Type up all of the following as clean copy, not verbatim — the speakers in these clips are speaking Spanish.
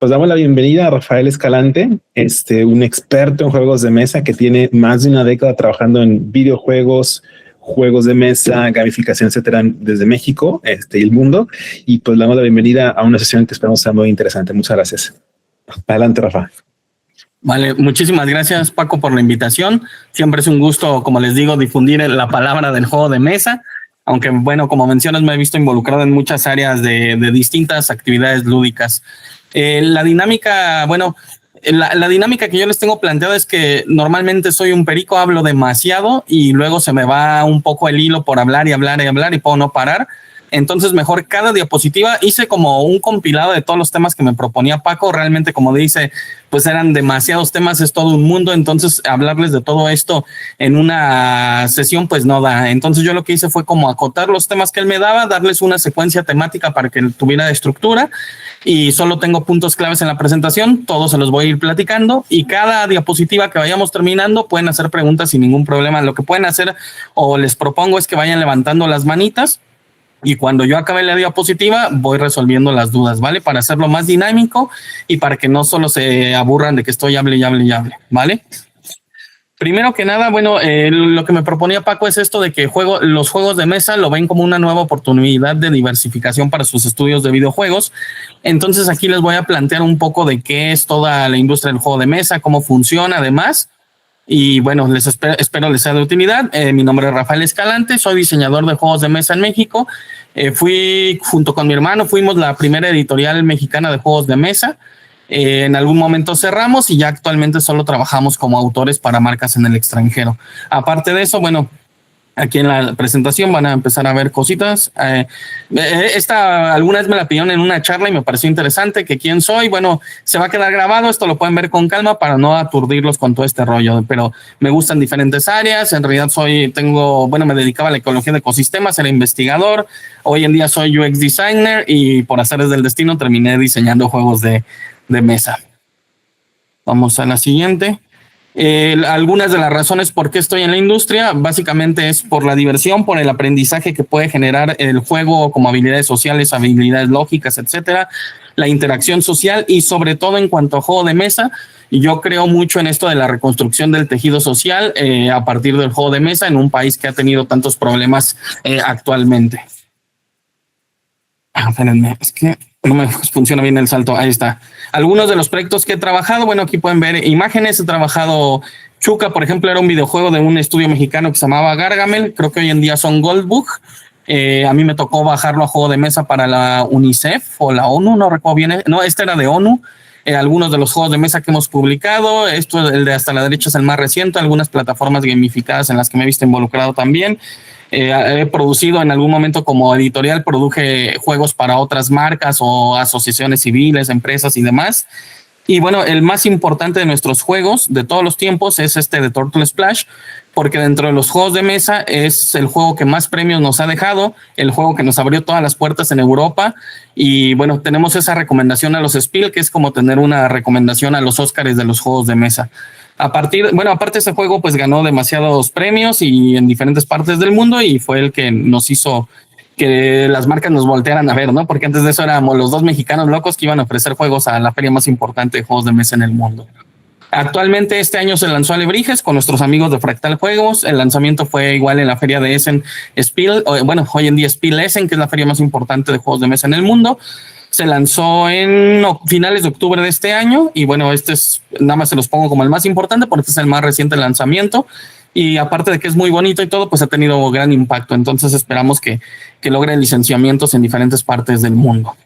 Pues damos la bienvenida a Rafael Escalante, un experto en juegos de mesa que tiene más de una década trabajando en videojuegos, juegos de mesa, gamificación, etcétera, desde México y el mundo. Y pues le damos la bienvenida a una sesión que esperamos sea muy interesante. Muchas gracias. Adelante, Rafa. Vale, muchísimas gracias, Paco, por la invitación. Siempre es un gusto, como les digo, difundir la palabra del juego de mesa. Aunque, bueno, como mencionas, me he visto involucrado en muchas áreas de distintas actividades lúdicas. La dinámica, bueno, la dinámica que yo les tengo planteada es que normalmente soy un perico, hablo demasiado y luego se me va un poco el hilo por hablar y hablar y hablar y puedo no parar. Entonces, mejor cada diapositiva hice como un compilado de todos los temas que me proponía Paco. Realmente, como dice, pues eran demasiados temas, es todo un mundo. Entonces, hablarles de todo esto en una sesión, pues no da. Entonces, yo lo que hice fue como acotar los temas que él me daba, darles una secuencia temática para que tuviera estructura. Y solo tengo puntos claves en la presentación. Todos se los voy a ir platicando. Y cada diapositiva que vayamos terminando, pueden hacer preguntas sin ningún problema. Lo que pueden hacer o les propongo es que vayan levantando las manitas. Y cuando yo acabe la diapositiva, voy resolviendo las dudas, ¿vale? Para hacerlo más dinámico y para que no solo se aburran de que estoy hable y hable y hable, ¿vale? Primero que nada, bueno, lo que me proponía Paco es esto de que los juegos de mesa lo ven como una nueva oportunidad de diversificación para sus estudios de videojuegos. Entonces aquí les voy a plantear un poco de qué es toda la industria del juego de mesa, cómo funciona además. Y bueno, espero les sea de utilidad. Mi nombre es Rafael Escalante, soy diseñador de juegos de mesa en México. Junto con mi hermano, fuimos la primera editorial mexicana de juegos de mesa. En algún momento cerramos y ya actualmente solo trabajamos como autores para marcas en el extranjero. Aparte de eso, bueno, aquí en la presentación van a empezar a ver cositas. Alguna vez me la pidieron en una charla y me pareció interesante que quién soy. Bueno, se va a quedar grabado. Esto lo pueden ver con calma para no aturdirlos con todo este rollo. Pero me gustan diferentes áreas. En realidad me dedicaba a la ecología de ecosistemas, era investigador. Hoy en día soy UX designer y por azares del destino terminé diseñando juegos de mesa. Vamos a la siguiente. Algunas de las razones por qué estoy en la industria básicamente es por la diversión, por el aprendizaje que puede generar el juego como habilidades sociales, habilidades lógicas, etcétera, la interacción social y sobre todo en cuanto a juego de mesa. Y yo creo mucho en esto de la reconstrucción del tejido social a partir del juego de mesa en un país que ha tenido tantos problemas actualmente. Espérenme, es que no me funciona bien el salto. Ahí está. Algunos de los proyectos que he trabajado, bueno, aquí pueden ver imágenes. He trabajado Chuca, por ejemplo, era un videojuego de un estudio mexicano que se llamaba Gargamel. Creo que hoy en día son Goldbook. A mí me tocó bajarlo a juego de mesa para la UNICEF o la ONU, no recuerdo bien. No, este era de ONU. Algunos de los juegos de mesa que hemos publicado. Esto, el de hasta la derecha, es el más reciente. Algunas plataformas gamificadas en las que me he visto involucrado también. He producido en algún momento como editorial, produje juegos para otras marcas o asociaciones civiles, empresas y demás. Y bueno, el más importante de nuestros juegos de todos los tiempos es este de Turtle Splash, porque dentro de los juegos de mesa es el juego que más premios nos ha dejado, el juego que nos abrió todas las puertas en Europa. Y bueno, tenemos esa recomendación a los Spiel, que es como tener una recomendación a los Óscares de los juegos de mesa. Aparte ese juego pues ganó demasiados premios y en diferentes partes del mundo y fue el que nos hizo que las marcas nos voltearan a ver, ¿no? Porque antes de eso éramos los dos mexicanos locos que iban a ofrecer juegos a la feria más importante de juegos de mesa en el mundo. Actualmente este año se lanzó Alebrijes con nuestros amigos de Fractal Juegos. El lanzamiento fue igual en la feria de Essen Spiel, hoy en día Spiel Essen, que es la feria más importante de juegos de mesa en el mundo. Se lanzó en finales de octubre de este año y bueno, nada más se los pongo como el más importante porque este es el más reciente lanzamiento y aparte de que es muy bonito y todo, pues ha tenido gran impacto. Entonces esperamos que logre licenciamientos en diferentes partes del mundo.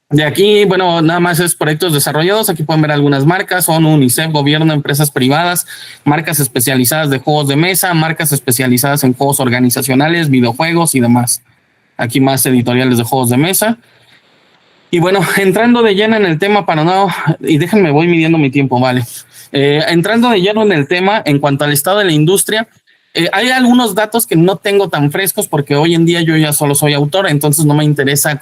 De aquí, bueno, nada más es proyectos desarrollados. Aquí pueden ver algunas marcas: ONU, UNICEF, gobierno, empresas privadas, marcas especializadas de juegos de mesa, marcas especializadas en juegos organizacionales, videojuegos y demás. Aquí más editoriales de juegos de mesa. Y bueno, entrando de lleno en el tema y déjenme, voy midiendo mi tiempo, vale. Entrando de lleno en el tema, en cuanto al estado de la industria, hay algunos datos que no tengo tan frescos porque hoy en día yo ya solo soy autor, entonces no me interesa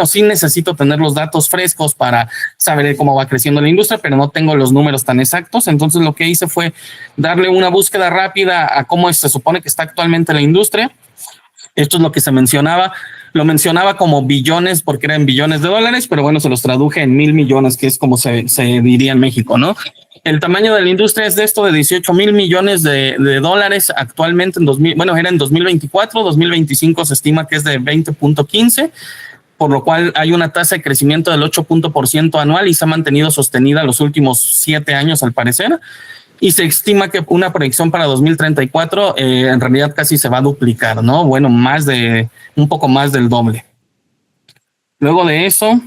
sí necesito tener los datos frescos para saber cómo va creciendo la industria, pero no tengo los números tan exactos. Entonces lo que hice fue darle una búsqueda rápida a cómo se supone que está actualmente la industria. Esto es lo que se mencionaba. Lo mencionaba como billones porque eran billones de dólares, pero bueno, se los traduje en 1,000 millones, que es como se diría en México, ¿no? El tamaño de la industria es de esto de 18,000 millones de dólares actualmente era en 2024, 2025 se estima que es de 20.15, por lo cual hay una tasa de crecimiento del 8% anual y se ha mantenido sostenida los últimos 7 años al parecer. Y se estima que una proyección para 2034 en realidad casi se va a duplicar, ¿no? Bueno, un poco más del doble. Luego de eso,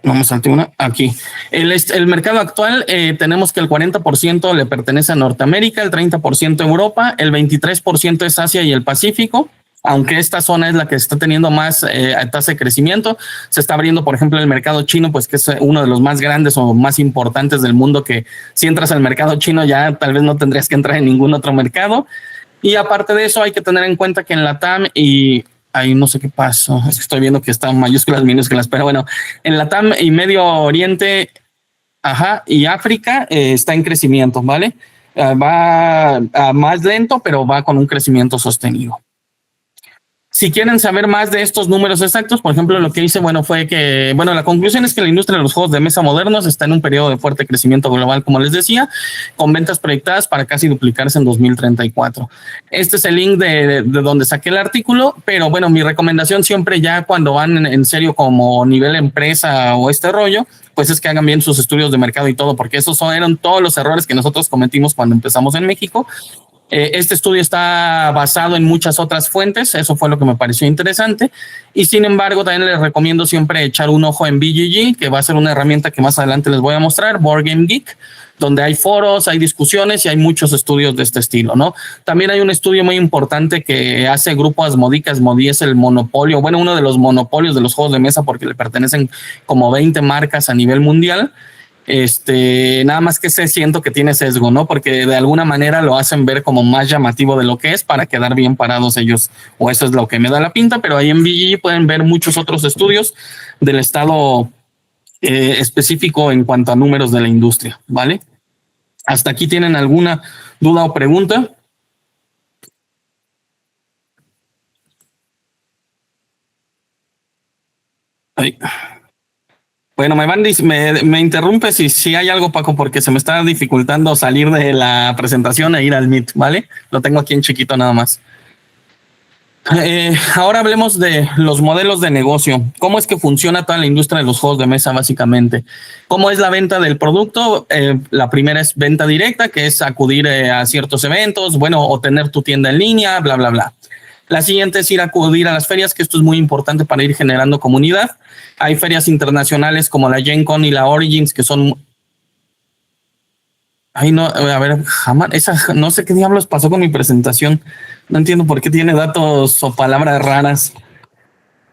vamos a una aquí. El mercado actual, tenemos que el 40% le pertenece a Norteamérica, el 30% a Europa, el 23% es Asia y el Pacífico. Aunque esta zona es la que está teniendo más tasa de crecimiento, se está abriendo, por ejemplo, el mercado chino, pues que es uno de los más grandes o más importantes del mundo, que si entras al mercado chino ya tal vez no tendrías que entrar en ningún otro mercado. Y aparte de eso hay que tener en cuenta que en la TAM y ahí no sé qué pasó, es que estoy viendo que están mayúsculas, minúsculas, pero bueno, en la TAM y Medio Oriente, y África está en crecimiento, ¿vale? Va más lento, pero va con un crecimiento sostenido. Si quieren saber más de estos números exactos, por ejemplo, lo que hice, fue que, la conclusión es que la industria de los juegos de mesa modernos está en un periodo de fuerte crecimiento global, como les decía, con ventas proyectadas para casi duplicarse en 2034. Este es el link de donde saqué el artículo, pero mi recomendación siempre ya cuando van en serio como nivel empresa o este rollo, pues es que hagan bien sus estudios de mercado y todo, porque esos eran todos los errores que nosotros cometimos cuando empezamos en México. Este estudio está basado en muchas otras fuentes, eso fue lo que me pareció interesante, y sin embargo también les recomiendo siempre echar un ojo en BGG, que va a ser una herramienta que más adelante les voy a mostrar, Board Game Geek, donde hay foros, hay discusiones y hay muchos estudios de este estilo, ¿no? También hay un estudio muy importante que hace Grupo Asmodee, que Asmodee es el monopolio, uno de los monopolios de los juegos de mesa porque le pertenecen como 20 marcas a nivel mundial. Nada más que siento que tiene sesgo, ¿no? Porque de alguna manera lo hacen ver como más llamativo de lo que es para quedar bien parados ellos, o eso es lo que me da la pinta, pero ahí en BGG pueden ver muchos otros estudios del estado específico en cuanto a números de la industria, ¿vale? ¿Hasta aquí tienen alguna duda o pregunta? Ay. Bueno, me interrumpe si hay algo, Paco, porque se me está dificultando salir de la presentación e ir al Meet, ¿vale? Lo tengo aquí en chiquito nada más. Ahora hablemos de los modelos de negocio. ¿Cómo es que funciona toda la industria de los juegos de mesa, básicamente? ¿Cómo es la venta del producto? La primera es venta directa, que es acudir a ciertos eventos, o tener tu tienda en línea, bla, bla, bla. La siguiente es acudir a las ferias, que esto es muy importante para ir generando comunidad. Hay ferias internacionales como la Gen Con y la Origins, que son... jamás, no sé qué diablos pasó con mi presentación. No entiendo por qué tiene datos o palabras raras.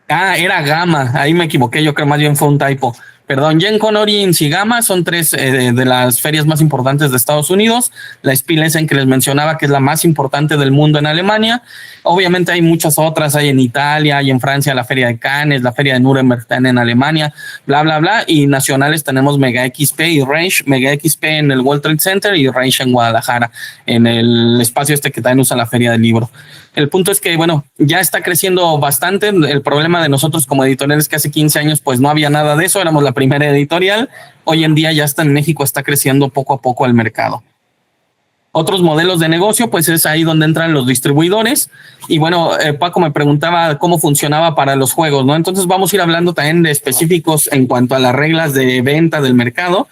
Era Gamma, ahí me equivoqué, yo creo más bien fue un typo. Perdón, Gen Con, Origins y Gamma son 3 de las ferias más importantes de Estados Unidos. La Spiel Essen que les mencionaba, que es la más importante del mundo en Alemania. Obviamente hay muchas otras, hay en Italia, hay en Francia la Feria de Cannes, la Feria de Nuremberg están en Alemania, bla, bla, bla. Y nacionales tenemos Mega XP y Range. Mega XP en el World Trade Center y Range en Guadalajara, en el espacio que también usa la Feria del Libro. El punto es que, ya está creciendo bastante. El problema de nosotros como editoriales es que hace 15 años pues no había nada de eso, éramos la primera editorial. Hoy en día ya está en México, está creciendo poco a poco el mercado. Otros modelos de negocio, pues es ahí donde entran los distribuidores. Y Paco me preguntaba cómo funcionaba para los juegos, ¿no? Entonces vamos a ir hablando también de específicos en cuanto a las reglas de venta del mercado.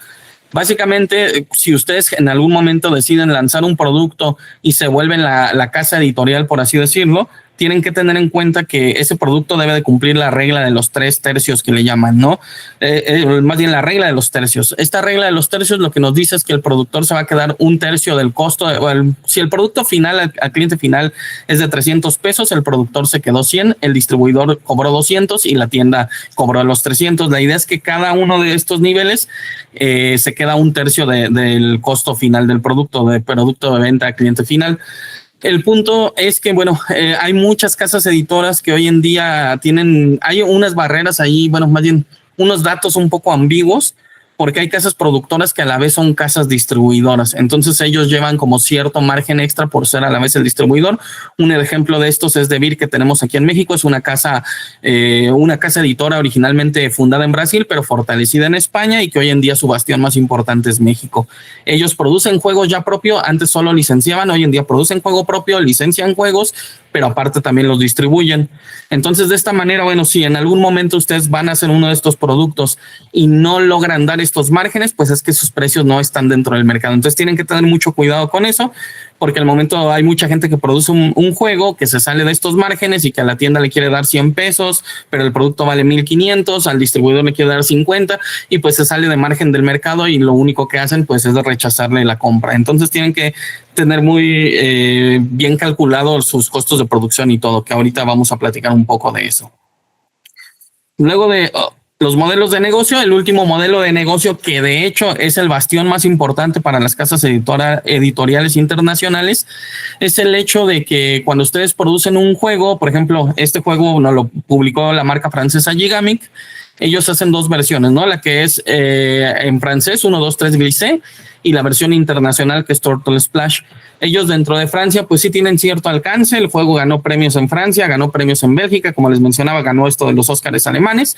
Básicamente, si ustedes en algún momento deciden lanzar un producto y se vuelven la casa editorial, por así decirlo, tienen que tener en cuenta que ese producto debe de cumplir la regla de los 3 tercios que le llaman, ¿no? Más bien la regla de los tercios. Esta regla de los tercios lo que nos dice es que el productor se va a quedar 1/3 del costo. Si el producto final al cliente final es de 300 pesos, el productor se quedó 100, el distribuidor cobró 200 y la tienda cobró los 300. La idea es que cada uno de estos niveles se queda 1/3 del costo final del producto de venta al cliente final. El punto es que, hay muchas casas editoras que hoy en día hay unas barreras ahí, más bien unos datos un poco ambiguos, porque hay casas productoras que a la vez son casas distribuidoras. Entonces ellos llevan como cierto margen extra por ser a la vez el distribuidor. Un ejemplo de estos es Devir, que tenemos aquí en México. Es una casa editora originalmente fundada en Brasil, pero fortalecida en España, y que hoy en día su bastión más importante es México. Ellos producen juegos ya propio, antes solo licenciaban, hoy en día producen juego propio, licencian juegos, pero aparte también los distribuyen. Entonces, de esta manera, bueno, si en algún momento ustedes van a hacer uno de estos productos y no logran dar estos márgenes, pues es que sus precios no están dentro del mercado. Entonces tienen que tener mucho cuidado con eso, porque al momento hay mucha gente que produce un juego que se sale de estos márgenes y que a la tienda le quiere dar 100 pesos, pero el producto vale 1,500, al distribuidor le quiere dar 50, y pues se sale de margen del mercado, y lo único que hacen pues es rechazarle la compra. Entonces tienen que tener muy bien calculados sus costos de producción y todo, que ahorita vamos a platicar un poco de eso. Luego de los modelos de negocio, el último modelo de negocio, que de hecho es el bastión más importante para las casas editoriales internacionales, es el hecho de que cuando ustedes producen un juego, por ejemplo, este juego nos lo publicó la marca francesa Gigamic. Ellos hacen dos versiones, ¿no? La que es en francés, 1, 2, 3 glissé, y la versión internacional, que es Turtle Splash. Ellos dentro de Francia pues sí tienen cierto alcance. El juego ganó premios en Francia, ganó premios en Bélgica, como les mencionaba, ganó esto de los Óscares alemanes,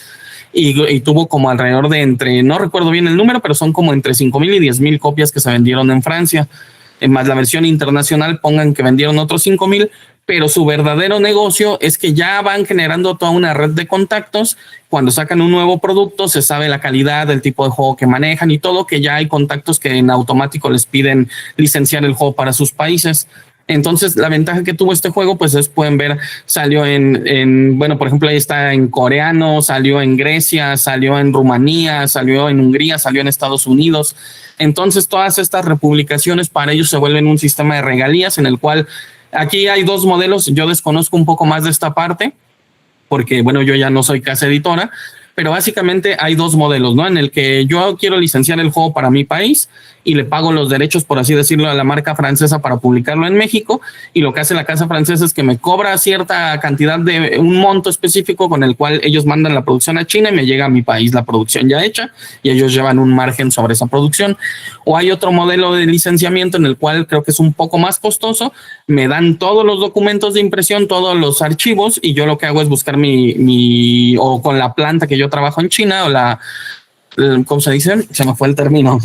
y tuvo como alrededor de no recuerdo bien el número, pero son como entre 5,000 y 10,000 copias que se vendieron en Francia. Más la versión internacional, pongan que vendieron otros 5,000, pero su verdadero negocio es que ya van generando toda una red de contactos. Cuando sacan un nuevo producto, se sabe la calidad, el tipo de juego que manejan y todo, que ya hay contactos que en automático les piden licenciar el juego para sus países. Entonces, la ventaja que tuvo este juego, pues es, pueden ver, salió bueno, por ejemplo, ahí está en coreano, salió en Grecia, salió en Rumanía, salió en Hungría, salió en Estados Unidos. Entonces, todas estas republicaciones para ellos se vuelven un sistema de regalías, en el cual aquí hay dos modelos. Yo desconozco un poco más de esta parte, porque, bueno, yo ya no soy casa editora, pero básicamente hay dos modelos, ¿no? En el que yo quiero licenciar el juego para mi país y le pago los derechos, por así decirlo, a la marca francesa para publicarlo en México, y lo que hace la casa francesa es que me cobra cierta cantidad de un monto específico con el cual ellos mandan la producción a China y me llega a mi país la producción ya hecha, y ellos llevan un margen sobre esa producción. O hay otro modelo de licenciamiento en el cual creo que es un poco más costoso. Me dan todos los documentos de impresión, todos los archivos, y yo lo que hago es buscar o con la planta que yo trabajo en China, o ¿cómo se dice? Se me fue el término.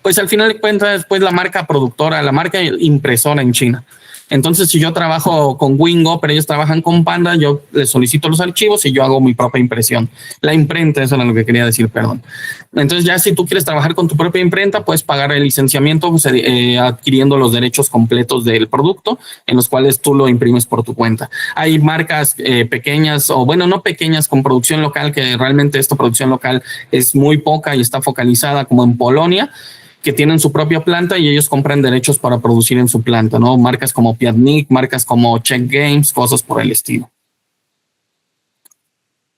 Pues al final de cuentas, pues la marca productora, la marca impresora en China. Entonces, si yo trabajo con Wingo, pero ellos trabajan con Panda, yo les solicito los archivos y yo hago mi propia impresión. La imprenta, eso era lo que quería decir, perdón. Entonces, ya si tú quieres trabajar con tu propia imprenta, puedes pagar el licenciamiento pues, adquiriendo los derechos completos del producto, en los cuales tú lo imprimes por tu cuenta. Hay marcas pequeñas, o bueno, no pequeñas, con producción local, que realmente esta producción local es muy poca y está focalizada, como en Polonia, que tienen su propia planta y ellos compran derechos para producir en su planta, ¿no? Marcas como Piatnik, marcas como Czech Games, cosas por el estilo.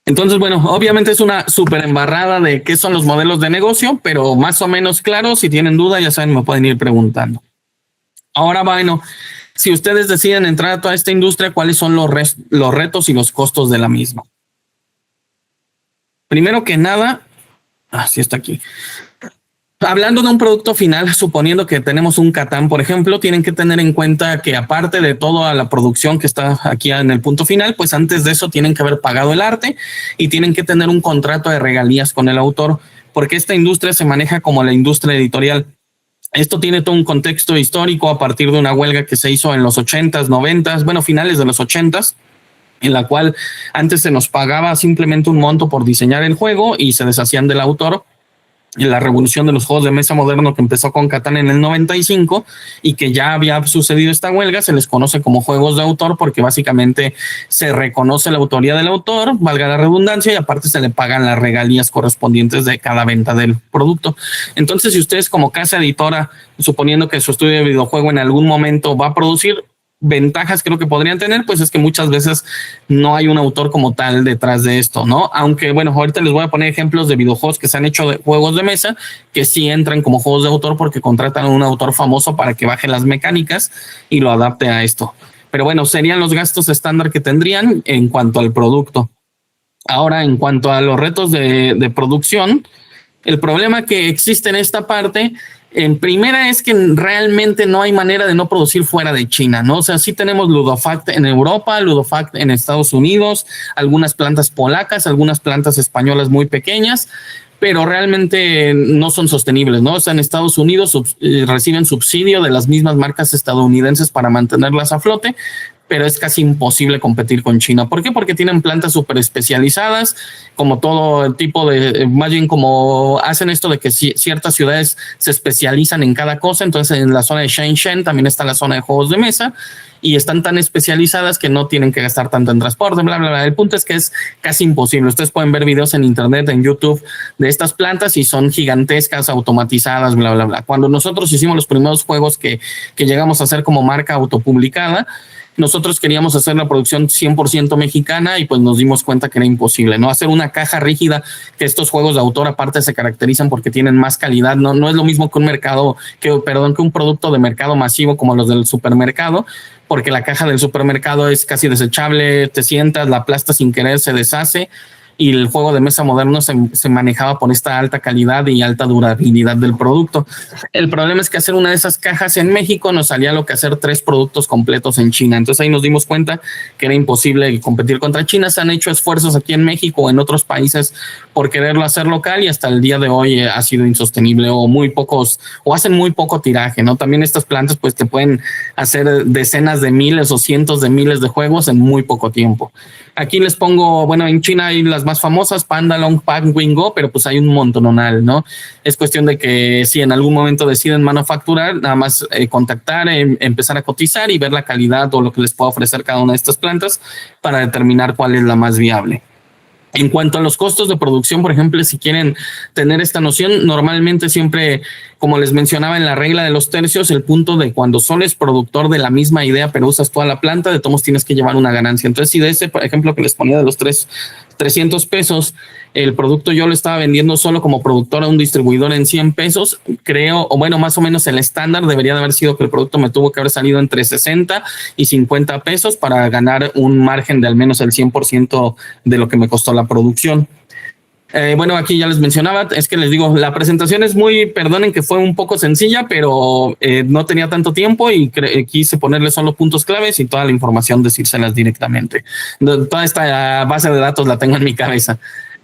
Entonces, bueno, obviamente es una súper embarrada de qué son los modelos de negocio, pero más o menos claro. Si tienen duda, ya saben, me pueden ir preguntando. Ahora, bueno, si ustedes deciden entrar a toda esta industria, ¿cuáles son los retos y los costos de la misma? Primero que nada, sí está aquí. Hablando de un producto final, suponiendo que tenemos un Catán, por ejemplo, tienen que tener en cuenta que aparte de toda la producción que está aquí en el punto final, pues antes de eso tienen que haber pagado el arte y tienen que tener un contrato de regalías con el autor, porque esta industria se maneja como la industria editorial. Esto tiene todo un contexto histórico a partir de una huelga que se hizo en los 80s, 90s, bueno, finales de los 80s, en la cual antes se nos pagaba simplemente un monto por diseñar el juego y se deshacían del autor. En la revolución de los juegos de mesa moderno, que empezó con Catán en el 95 y que ya había sucedido esta huelga, se les conoce como juegos de autor, porque básicamente se reconoce la autoría del autor, valga la redundancia, y aparte se le pagan las regalías correspondientes de cada venta del producto. Entonces, si ustedes como casa editora, suponiendo que su estudio de videojuego en algún momento va a producir, ventajas creo que podrían tener, pues es que muchas veces no hay un autor como tal detrás de esto, ¿no? Aunque, bueno, ahorita les voy a poner ejemplos de videojuegos que se han hecho de juegos de mesa que sí entran como juegos de autor porque contratan a un autor famoso para que baje las mecánicas y lo adapte a esto. Pero bueno, serían los gastos estándar que tendrían en cuanto al producto. Ahora, en cuanto a los retos de producción, El problema que existe en esta parte, en primera, es que realmente no hay manera de no producir fuera de China, ¿no? O sea, sí tenemos Ludofact en Europa, Ludofact en Estados Unidos, algunas plantas polacas, algunas plantas españolas muy pequeñas, pero realmente no son sostenibles, ¿no? O sea, en Estados Unidos reciben subsidio de las mismas marcas estadounidenses para mantenerlas a flote, pero es casi imposible competir con China. ¿Por qué? Porque tienen plantas súper especializadas, como todo tipo de, más bien como hacen esto de que ciertas ciudades se especializan en cada cosa. Entonces en la zona de Shenzhen también está la zona de juegos de mesa y están tan especializadas que no tienen que gastar tanto en transporte, bla, bla, bla. El punto es que es casi imposible. Ustedes pueden ver videos en internet, en YouTube, de estas plantas y son gigantescas, automatizadas, bla, bla, bla. Cuando nosotros hicimos los primeros juegos que llegamos a hacer como marca autopublicada, nosotros queríamos hacer la producción 100% mexicana y pues nos dimos cuenta que era imposible, ¿no? Hacer una caja rígida, que estos juegos de autor aparte se caracterizan porque tienen más calidad, no es lo mismo que un producto de mercado masivo como los del supermercado, porque la caja del supermercado es casi desechable, te sientas, la aplastas sin querer, se deshace, y el juego de mesa moderno se manejaba por esta alta calidad y alta durabilidad del producto. El problema es que hacer una de esas cajas en México nos salía lo que hacer 3 productos completos en China. Entonces ahí nos dimos cuenta que era imposible competir contra China. Se han hecho esfuerzos aquí en México o en otros países por quererlo hacer local y hasta el día de hoy ha sido insostenible o hacen muy poco tiraje, ¿no? También estas plantas pues te pueden hacer decenas de miles o cientos de miles de juegos en muy poco tiempo. Aquí les pongo, bueno, en China hay las más famosas, Panda, Long Pack, Wingo, pero pues hay un montonal, ¿no? Es cuestión de que si en algún momento deciden manufacturar, nada más contactar, empezar a cotizar y ver la calidad o lo que les pueda ofrecer cada una de estas plantas para determinar cuál es la más viable. En cuanto a los costos de producción, por ejemplo, si quieren tener esta noción, normalmente siempre, como les mencionaba en la regla de los tercios, el punto de cuando solo es productor de la misma idea, pero usas toda la planta, de todos modos tienes que llevar una ganancia. Entonces, si de ese, por ejemplo, que les ponía de los 300 pesos, el producto yo lo estaba vendiendo solo como productor a un distribuidor en 100 pesos, creo, o bueno, más o menos el estándar debería de haber sido que el producto me tuvo que haber salido entre 60 y 50 pesos para ganar un margen de al menos el 100% de lo que me costó la producción. Bueno, aquí ya les mencionaba, es que les digo, la presentación es perdonen que fue un poco sencilla, pero no tenía tanto tiempo y quise ponerle solo puntos claves y toda la información decírselas directamente. Toda esta base de datos la tengo en mi cabeza.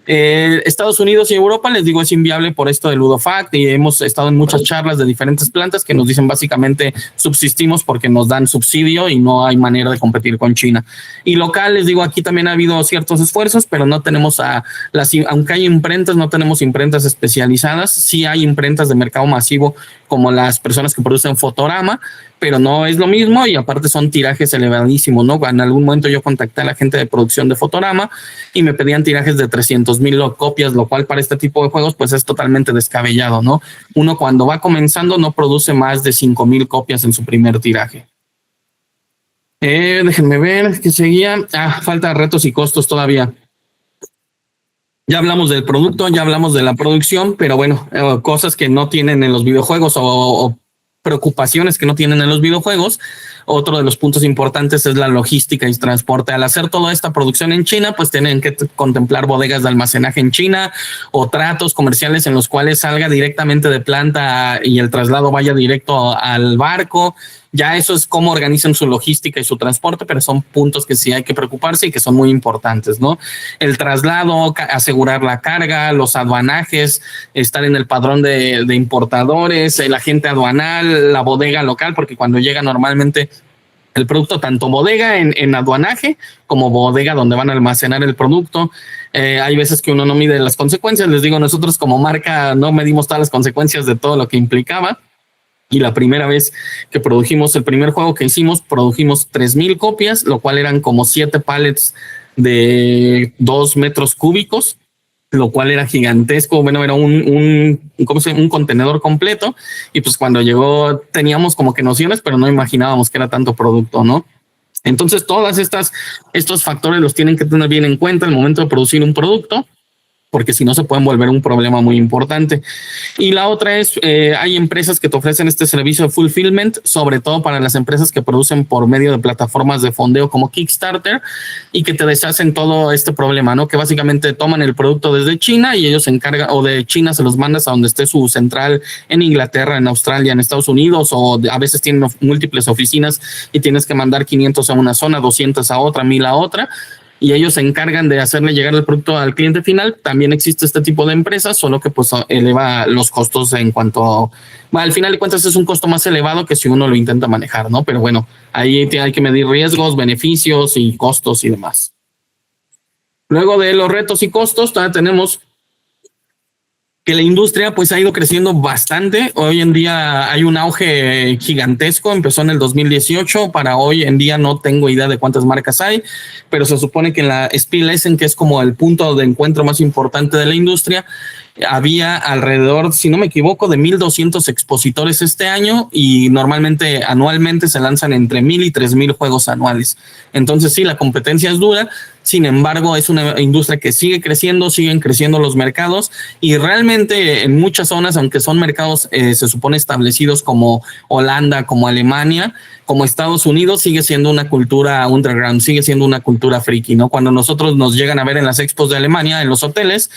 Estados Unidos y Europa, les digo, es inviable por esto de Ludofact y hemos estado en muchas charlas de diferentes plantas que nos dicen básicamente subsistimos porque nos dan subsidio y no hay manera de competir con China. Y local, les digo, aquí también ha habido ciertos esfuerzos, pero no tenemos aunque hay imprentas, no tenemos imprentas especializadas. Sí hay imprentas de mercado masivo como las personas que producen Fotorama, pero no es lo mismo y aparte son tirajes elevadísimos, ¿no? En algún momento yo contacté a la gente de producción de Fotorama y me pedían tirajes de 300,000 copias, lo cual para este tipo de juegos pues es totalmente descabellado, ¿no? Uno cuando va comenzando no produce más de 5,000 copias en su primer tiraje. Déjenme ver qué seguía. Falta retos y costos todavía. Ya hablamos del producto, ya hablamos de la producción, pero bueno, cosas que no tienen en los videojuegos o preocupaciones que no tienen en los videojuegos. Otro de los puntos importantes es la logística y transporte. Al hacer toda esta producción en China, pues tienen que contemplar bodegas de almacenaje en China o tratos comerciales en los cuales salga directamente de planta y el traslado vaya directo al barco. Ya eso es cómo organizan su logística y su transporte, pero son puntos que sí hay que preocuparse y que son muy importantes, ¿no? El traslado, asegurar la carga, los aduanajes, estar en el padrón de importadores, el agente aduanal, la bodega local, porque cuando llega normalmente el producto, tanto bodega en aduanaje como bodega donde van a almacenar el producto. Hay veces que uno no mide las consecuencias. Les digo, nosotros como marca no medimos todas las consecuencias de todo lo que implicaba. Y la primera vez que produjimos el primer juego que hicimos, produjimos 3,000 copias, lo cual eran como 7 pallets de 2 metros cúbicos, lo cual era gigantesco. Bueno, era un contenedor completo. Y pues cuando llegó teníamos como que nociones, pero no imaginábamos que era tanto producto, ¿no? Entonces estos factores los tienen que tener bien en cuenta al momento de producir un producto. porque si no se pueden volver un problema muy importante. Y la otra es, hay empresas que te ofrecen este servicio de fulfillment, sobre todo para las empresas que producen por medio de plataformas de fondeo como Kickstarter y que te deshacen todo este problema, ¿no? Que básicamente toman el producto desde China y ellos se encargan, o de China se los mandas a donde esté su central en Inglaterra, en Australia, en Estados Unidos, o a veces tienen múltiples oficinas y tienes que mandar 500 a una zona, 200 a otra, 1000 a otra, y ellos se encargan de hacerle llegar el producto al cliente final. También existe este tipo de empresas, solo que pues eleva los costos en cuanto al final de cuentas es un costo más elevado que si uno lo intenta manejar, ¿no? Pero bueno, ahí hay que medir riesgos, beneficios y costos y demás. Luego de los retos y costos, todavía tenemos que la industria pues ha ido creciendo bastante. Hoy en día hay un auge gigantesco, empezó en el 2018, para hoy en día no tengo idea de cuántas marcas hay, pero se supone que en la Spiel Essen, que es como el punto de encuentro más importante de la industria, había alrededor, si no me equivoco, de 1,200 expositores este año y normalmente anualmente se lanzan entre 1,000 y 3,000 juegos anuales. Entonces sí, la competencia es dura. Sin embargo, es una industria que sigue creciendo, siguen creciendo los mercados y realmente en muchas zonas, aunque son mercados se supone establecidos como Holanda, como Alemania, como Estados Unidos, sigue siendo una cultura underground, sigue siendo una cultura friki, ¿no? Cuando nosotros nos llegan a ver en las expos de Alemania, en los hoteles,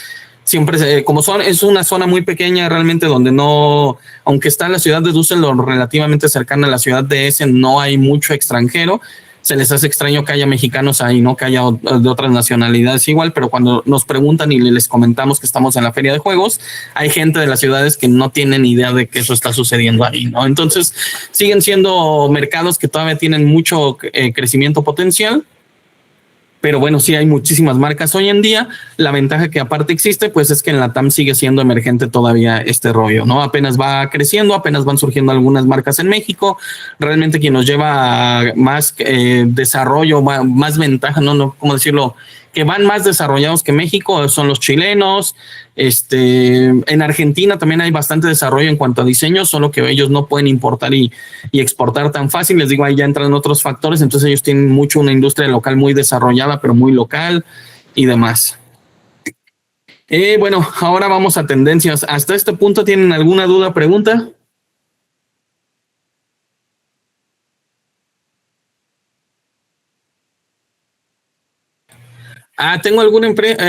siempre es una zona muy pequeña realmente donde no, aunque está la ciudad de Düsseldorf relativamente cercana a la ciudad de Essen, no hay mucho extranjero. Se les hace extraño que haya mexicanos ahí, no que haya de otras nacionalidades igual, pero cuando nos preguntan y les comentamos que estamos en la feria de juegos, hay gente de las ciudades que no tienen idea de que eso está sucediendo ahí, ¿no? Entonces siguen siendo mercados que todavía tienen mucho crecimiento potencial. Pero bueno, sí hay muchísimas marcas hoy en día. La ventaja que aparte existe, pues es que en la TAM sigue siendo emergente todavía este rollo, ¿no? Apenas va creciendo, apenas van surgiendo algunas marcas en México. Realmente quien nos lleva a más desarrollo, más ventaja, no, ¿cómo decirlo? Que van más desarrollados que México son los chilenos. En Argentina también hay bastante desarrollo en cuanto a diseño, solo que ellos no pueden importar y exportar tan fácil. Les digo, ahí ya entran otros factores, entonces ellos tienen mucho una industria local muy desarrollada, pero muy local y demás. Bueno, ahora vamos a tendencias. ¿Hasta este punto tienen alguna duda, pregunta? Tengo alguna empresa,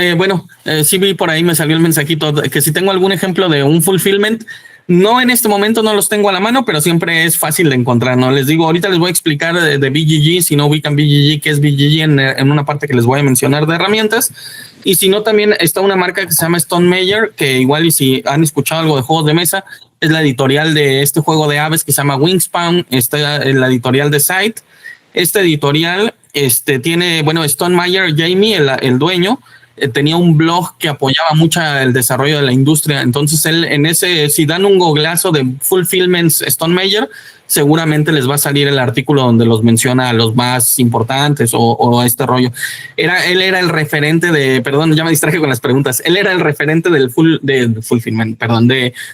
sí vi por ahí, me salió el mensajito, que si tengo algún ejemplo de un fulfillment. No, en este momento no los tengo a la mano, pero siempre es fácil de encontrar, ¿no? Les digo, ahorita les voy a explicar de BGG, si no ubican BGG, qué es BGG en una parte que les voy a mencionar de herramientas. Y si no, también está una marca que se llama Stone Major, que igual y si han escuchado algo de juegos de mesa, es la editorial de este juego de aves que se llama Wingspan, está en la editorial de Sight. Este editorial tiene, Stone Major, Jamie, el dueño, tenía un blog que apoyaba mucho el desarrollo de la industria. Entonces él si dan un googlazo de Fulfillments Stone Major, seguramente les va a salir el artículo donde los menciona a los más importantes o este rollo. Él era el referente perdón, ya me distraje con las preguntas. Él era el referente del fulfillment,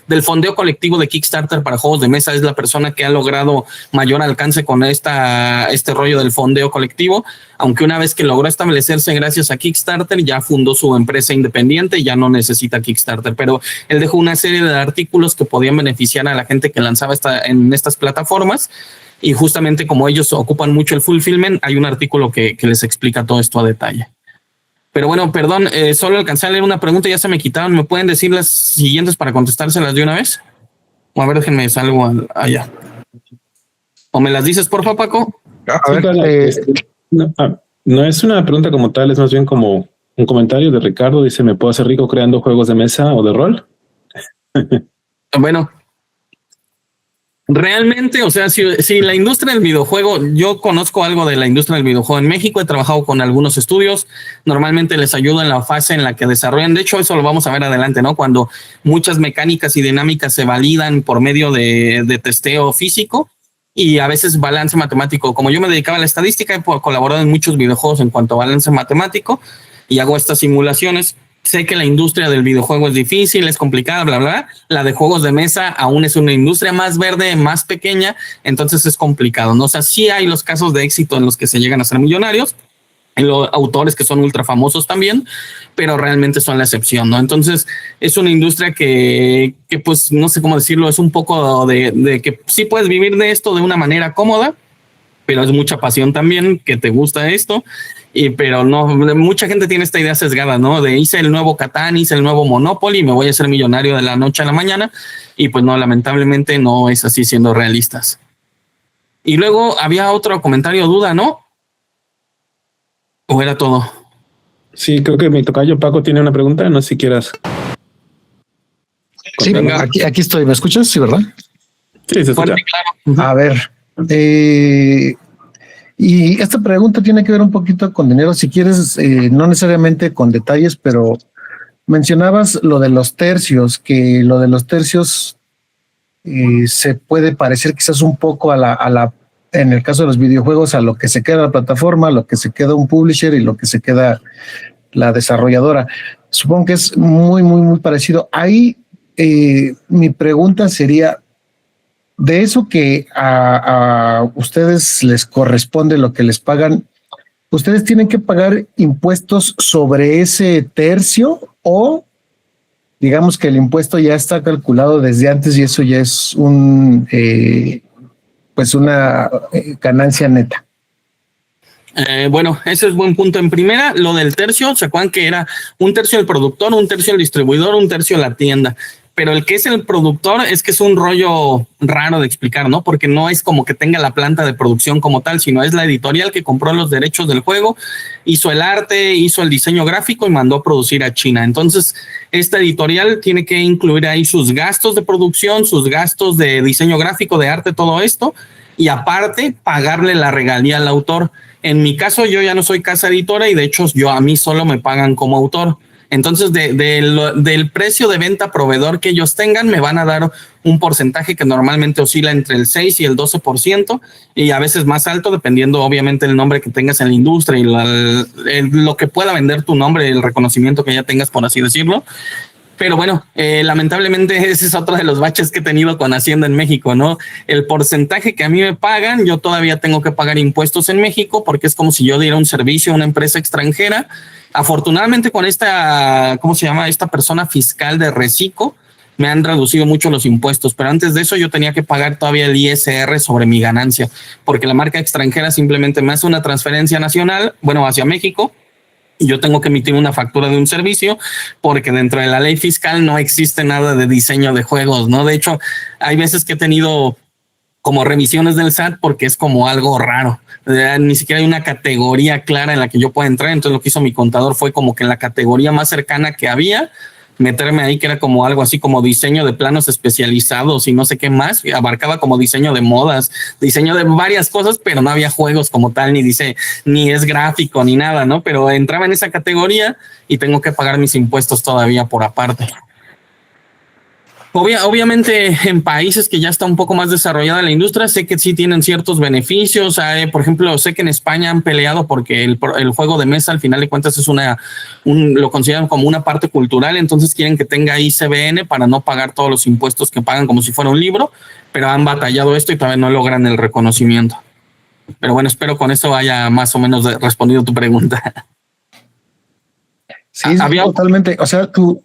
del fondeo colectivo de Kickstarter para juegos de mesa. Es la persona que ha logrado mayor alcance con este rollo del fondeo colectivo. Aunque una vez que logró establecerse gracias a Kickstarter, ya fundó su empresa independiente y ya no necesita Kickstarter. Pero él dejó una serie de artículos que podían beneficiar a la gente que lanzaba en estas plataformas. Y justamente como ellos ocupan mucho el fulfillment, hay un artículo que les explica todo esto a detalle. Pero bueno, perdón, solo alcancé a leer una pregunta y ya se me quitaron. ¿Me pueden decir las siguientes para contestárselas de una vez? O a ver, déjenme salgo allá. ¿O me las dices, por favor, Paco? A ver, no es una pregunta como tal, es más bien como un comentario de Ricardo. Dice, ¿me puedo hacer rico creando juegos de mesa o de rol? Bueno, realmente, o sea, si la industria del videojuego, yo conozco algo de la industria del videojuego en México, he trabajado con algunos estudios, normalmente les ayudo en la fase en la que desarrollan. De hecho, eso lo vamos a ver adelante, ¿no? Cuando muchas mecánicas y dinámicas se validan por medio de testeo físico. Y a veces balance matemático. Como yo me dedicaba a la estadística, he colaborado en muchos videojuegos en cuanto a balance matemático y hago estas simulaciones. Sé que la industria del videojuego es difícil, es complicada, bla, bla. La de juegos de mesa aún es una industria más verde, más pequeña, entonces es complicado, ¿no? O sea, sí hay los casos de éxito en los que se llegan a ser millonarios, los autores que son ultra famosos también, pero realmente son la excepción, ¿no? Entonces es una industria que pues no sé cómo decirlo, es un poco de que sí puedes vivir de esto de una manera cómoda, pero es mucha pasión también que te gusta esto. Pero no, mucha gente tiene esta idea sesgada, ¿no? De hice el nuevo Catán, hice el nuevo Monopoly y me voy a hacer millonario de la noche a la mañana. Y pues no, lamentablemente no es así, siendo realistas. Y luego había otro comentario, duda, ¿no? ¿O era todo? Sí, creo que mi tocayo Paco tiene una pregunta, no sé si quieras. Sí, aquí estoy, ¿me escuchas? Sí, ¿verdad? Sí, se escucha. Claro. A ver, y esta pregunta tiene que ver un poquito con dinero, si quieres, no necesariamente con detalles, pero mencionabas lo de los tercios, que lo de los tercios se puede parecer quizás un poco a la, en el caso de los videojuegos, a lo que se queda la plataforma, lo que se queda un publisher y lo que se queda la desarrolladora. Supongo que es muy parecido. Ahí mi pregunta sería, de eso que a ustedes les corresponde lo que les pagan, ¿ustedes tienen que pagar impuestos sobre ese tercio o digamos que el impuesto ya está calculado desde antes y eso ya es pues una ganancia neta? Bueno, ese es buen punto. En primera, lo del tercio, ¿se acuerdan que era un tercio el productor, un tercio el distribuidor, un tercio la tienda? Pero el que es el productor es que es un rollo raro de explicar, ¿no? Porque no es como que tenga la planta de producción como tal, sino es la editorial que compró los derechos del juego, hizo el arte, hizo el diseño gráfico y mandó a producir a China. Entonces, esta editorial tiene que incluir ahí sus gastos de producción, sus gastos de diseño gráfico, de arte, todo esto, y aparte pagarle la regalía al autor. En mi caso, yo ya no soy casa editora y de hecho a mí solo me pagan como autor. Entonces, del precio de venta proveedor que ellos tengan, me van a dar un porcentaje que normalmente oscila entre el 6 y el 12% y a veces más alto, dependiendo obviamente el nombre que tengas en la industria y lo que pueda vender tu nombre, el reconocimiento que ya tengas, por así decirlo. Pero bueno, lamentablemente ese es otro de los baches que he tenido con Hacienda en México, ¿no? El porcentaje que a mí me pagan, yo todavía tengo que pagar impuestos en México porque es como si yo diera un servicio a una empresa extranjera. Afortunadamente con esta, ¿cómo se llama? Esta persona fiscal de Recico, me han reducido mucho los impuestos, pero antes de eso yo tenía que pagar todavía el ISR sobre mi ganancia, porque la marca extranjera simplemente me hace una transferencia nacional, bueno, hacia México, y yo tengo que emitir una factura de un servicio, porque dentro de la ley fiscal no existe nada de diseño de juegos, ¿no? De hecho, hay veces que he tenido como revisiones del SAT porque es como algo raro. Ni siquiera hay una categoría clara en la que yo pueda entrar. Entonces lo que hizo mi contador fue como que en la categoría más cercana que había, meterme ahí, que era como algo así como diseño de planos especializados y no sé qué más. Abarcaba como diseño de modas, diseño de varias cosas, pero no había juegos como tal, ni es gráfico, ni nada, ¿no? Pero entraba en esa categoría y tengo que pagar mis impuestos todavía por aparte. Obviamente en países que ya está un poco más desarrollada la industria, sé que sí tienen ciertos beneficios. Por ejemplo, sé que en España han peleado porque el juego de mesa al final de cuentas es lo consideran como una parte cultural, entonces quieren que tenga ICBN para no pagar todos los impuestos que pagan como si fuera un libro, pero han batallado esto y todavía no logran el reconocimiento. Pero bueno, espero con eso haya más o menos respondido tu pregunta. Sí, totalmente. O sea, tú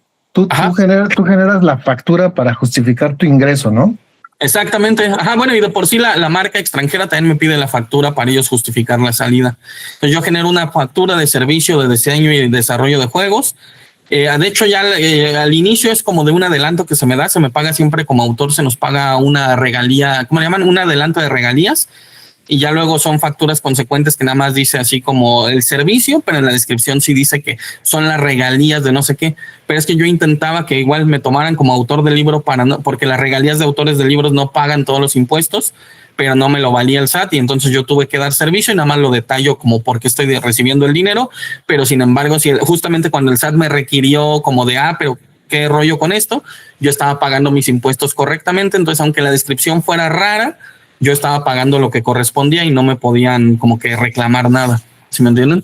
generas la factura para justificar tu ingreso, ¿no? Exactamente. Ajá, bueno, y de por sí la marca extranjera también me pide la factura para ellos justificar la salida. Entonces yo genero una factura de servicio de diseño y desarrollo de juegos. De hecho, ya al inicio es como de un adelanto que se me paga siempre como autor, se nos paga una regalía, ¿cómo le llaman? Un adelanto de regalías. Y ya luego son facturas consecuentes que nada más dice así como el servicio, pero en la descripción sí dice que son las regalías de no sé qué. Pero es que yo intentaba que igual me tomaran como autor del libro porque las regalías de autores de libros no pagan todos los impuestos, pero no me lo valía el SAT y entonces yo tuve que dar servicio y nada más lo detallo como porque estoy recibiendo el dinero. Pero sin embargo, si justamente cuando el SAT me requirió como de, pero ¿qué rollo con esto? Yo estaba pagando mis impuestos correctamente, entonces aunque la descripción fuera rara, yo estaba pagando lo que correspondía y no me podían como que reclamar nada. ¿Sí me entienden?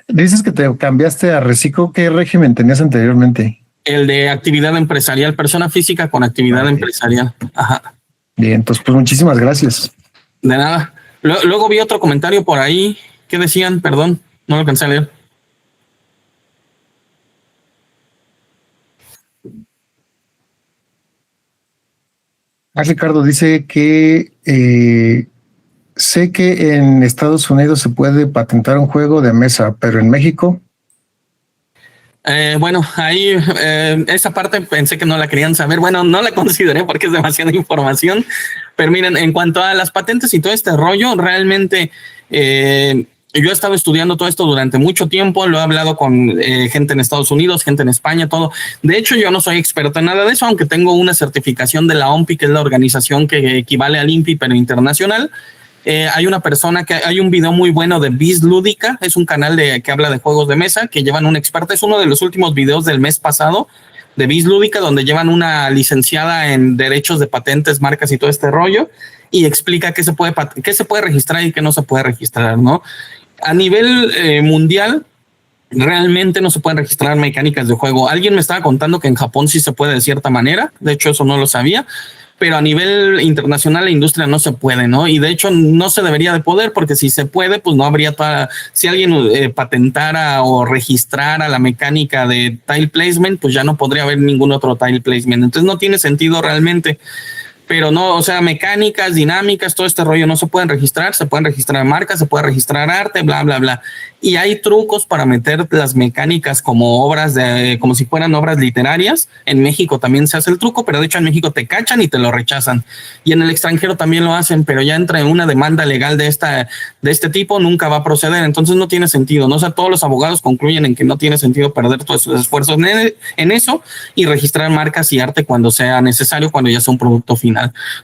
Dices que te cambiaste a Recico. ¿Qué régimen tenías anteriormente? El de actividad empresarial, persona física con actividad empresarial. Ajá. Bien, pues muchísimas gracias. De nada. Luego vi otro comentario por ahí ¿Qué decían? Perdón, no lo alcancé a leer. Ricardo dice que sé que en Estados Unidos se puede patentar un juego de mesa, pero en México. Bueno, ahí esa parte pensé que no la querían saber. Bueno, no la consideré porque es demasiada información. Pero miren, en cuanto a las patentes y todo este rollo, realmente yo he estado estudiando todo esto durante mucho tiempo. Lo he hablado con gente en Estados Unidos, gente en España, todo. De hecho, yo no soy experto en nada de eso, aunque tengo una certificación de la OMPI, que es la organización que equivale al INPI, pero internacional. Hay una persona hay un video muy bueno de Biz Lúdica, es un canal que habla de juegos de mesa, que llevan un experto, es uno de los últimos videos del mes pasado de Biz Lúdica, donde llevan una licenciada en derechos de patentes, marcas y todo este rollo, y explica qué se puede registrar y qué no se puede registrar, ¿no? A nivel mundial, realmente no se pueden registrar mecánicas de juego. Alguien me estaba contando que en Japón sí se puede de cierta manera, de hecho eso no lo sabía, pero a nivel internacional la industria no se puede, ¿no? Y de hecho no se debería de poder, porque si se puede, pues no habría si alguien patentara o registrara la mecánica de tile placement, pues ya no podría haber ningún otro tile placement. Entonces no tiene sentido realmente. Pero no, o sea, mecánicas, dinámicas, todo este rollo no se pueden registrar, se pueden registrar marcas, se puede registrar arte, bla, bla, bla. Y hay trucos para meter las mecánicas como como si fueran obras literarias. En México también se hace el truco, pero de hecho en México te cachan y te lo rechazan. Y en el extranjero también lo hacen, pero ya entra en una demanda legal de este tipo, nunca va a proceder. Entonces no tiene sentido, ¿no? O sea, todos los abogados concluyen en que no tiene sentido perder todos sus esfuerzos en eso y registrar marcas y arte cuando sea necesario, cuando ya sea un producto final.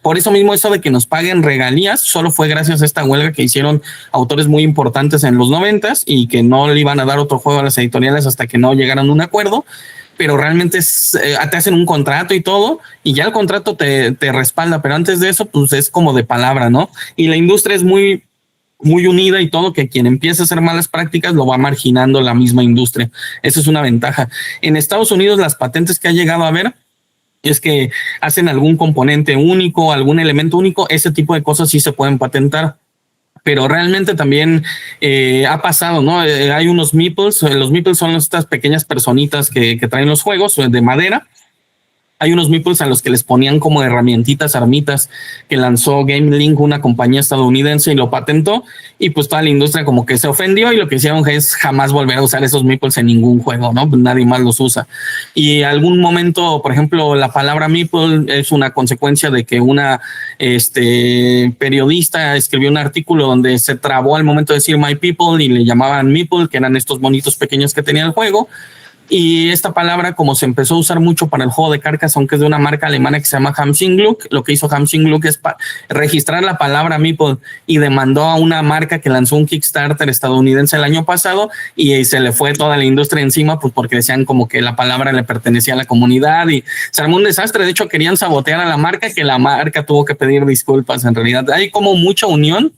Por eso mismo, eso de que nos paguen regalías solo fue gracias a esta huelga que hicieron autores muy importantes en los 90s y que no le iban a dar otro juego a las editoriales hasta que no llegaran a un acuerdo. Pero realmente te hacen un contrato y todo, y ya el contrato te respalda, pero antes de eso, pues es como de palabra, ¿no? Y la industria es muy unida y todo, que quien empieza a hacer malas prácticas lo va marginando la misma industria. Esa es una ventaja. En Estados Unidos, las patentes que ha llegado a ver es que hacen algún componente único, algún elemento único, ese tipo de cosas sí se pueden patentar. Pero realmente también ha pasado, ¿no? Hay unos meeples. Los meeples son estas pequeñas personitas que traen los juegos de madera. Hay unos meeples a los que les ponían como herramientitas, armitas, que lanzó GameLink, una compañía estadounidense, y lo patentó, y pues toda la industria como que se ofendió, y lo que hicieron es jamás volver a usar esos meeples en ningún juego, ¿no? Pues nadie más los usa. Y algún momento, por ejemplo, la palabra meeple es una consecuencia de que una periodista escribió un artículo donde se trabó al momento de decir my people y le llamaban meeple, que eran estos monitos pequeños que tenía el juego. Y esta palabra, como se empezó a usar mucho para el juego de Carcassonne, que es de una marca alemana que se llama Hamsing Gluck, lo que hizo Hamsing Gluck es registrar la palabra meeple y demandó a una marca que lanzó un Kickstarter estadounidense el año pasado, y se le fue toda la industria encima, pues porque decían como que la palabra le pertenecía a la comunidad y se armó un desastre. De hecho, querían sabotear a la marca, que la marca tuvo que pedir disculpas. En realidad hay como mucha unión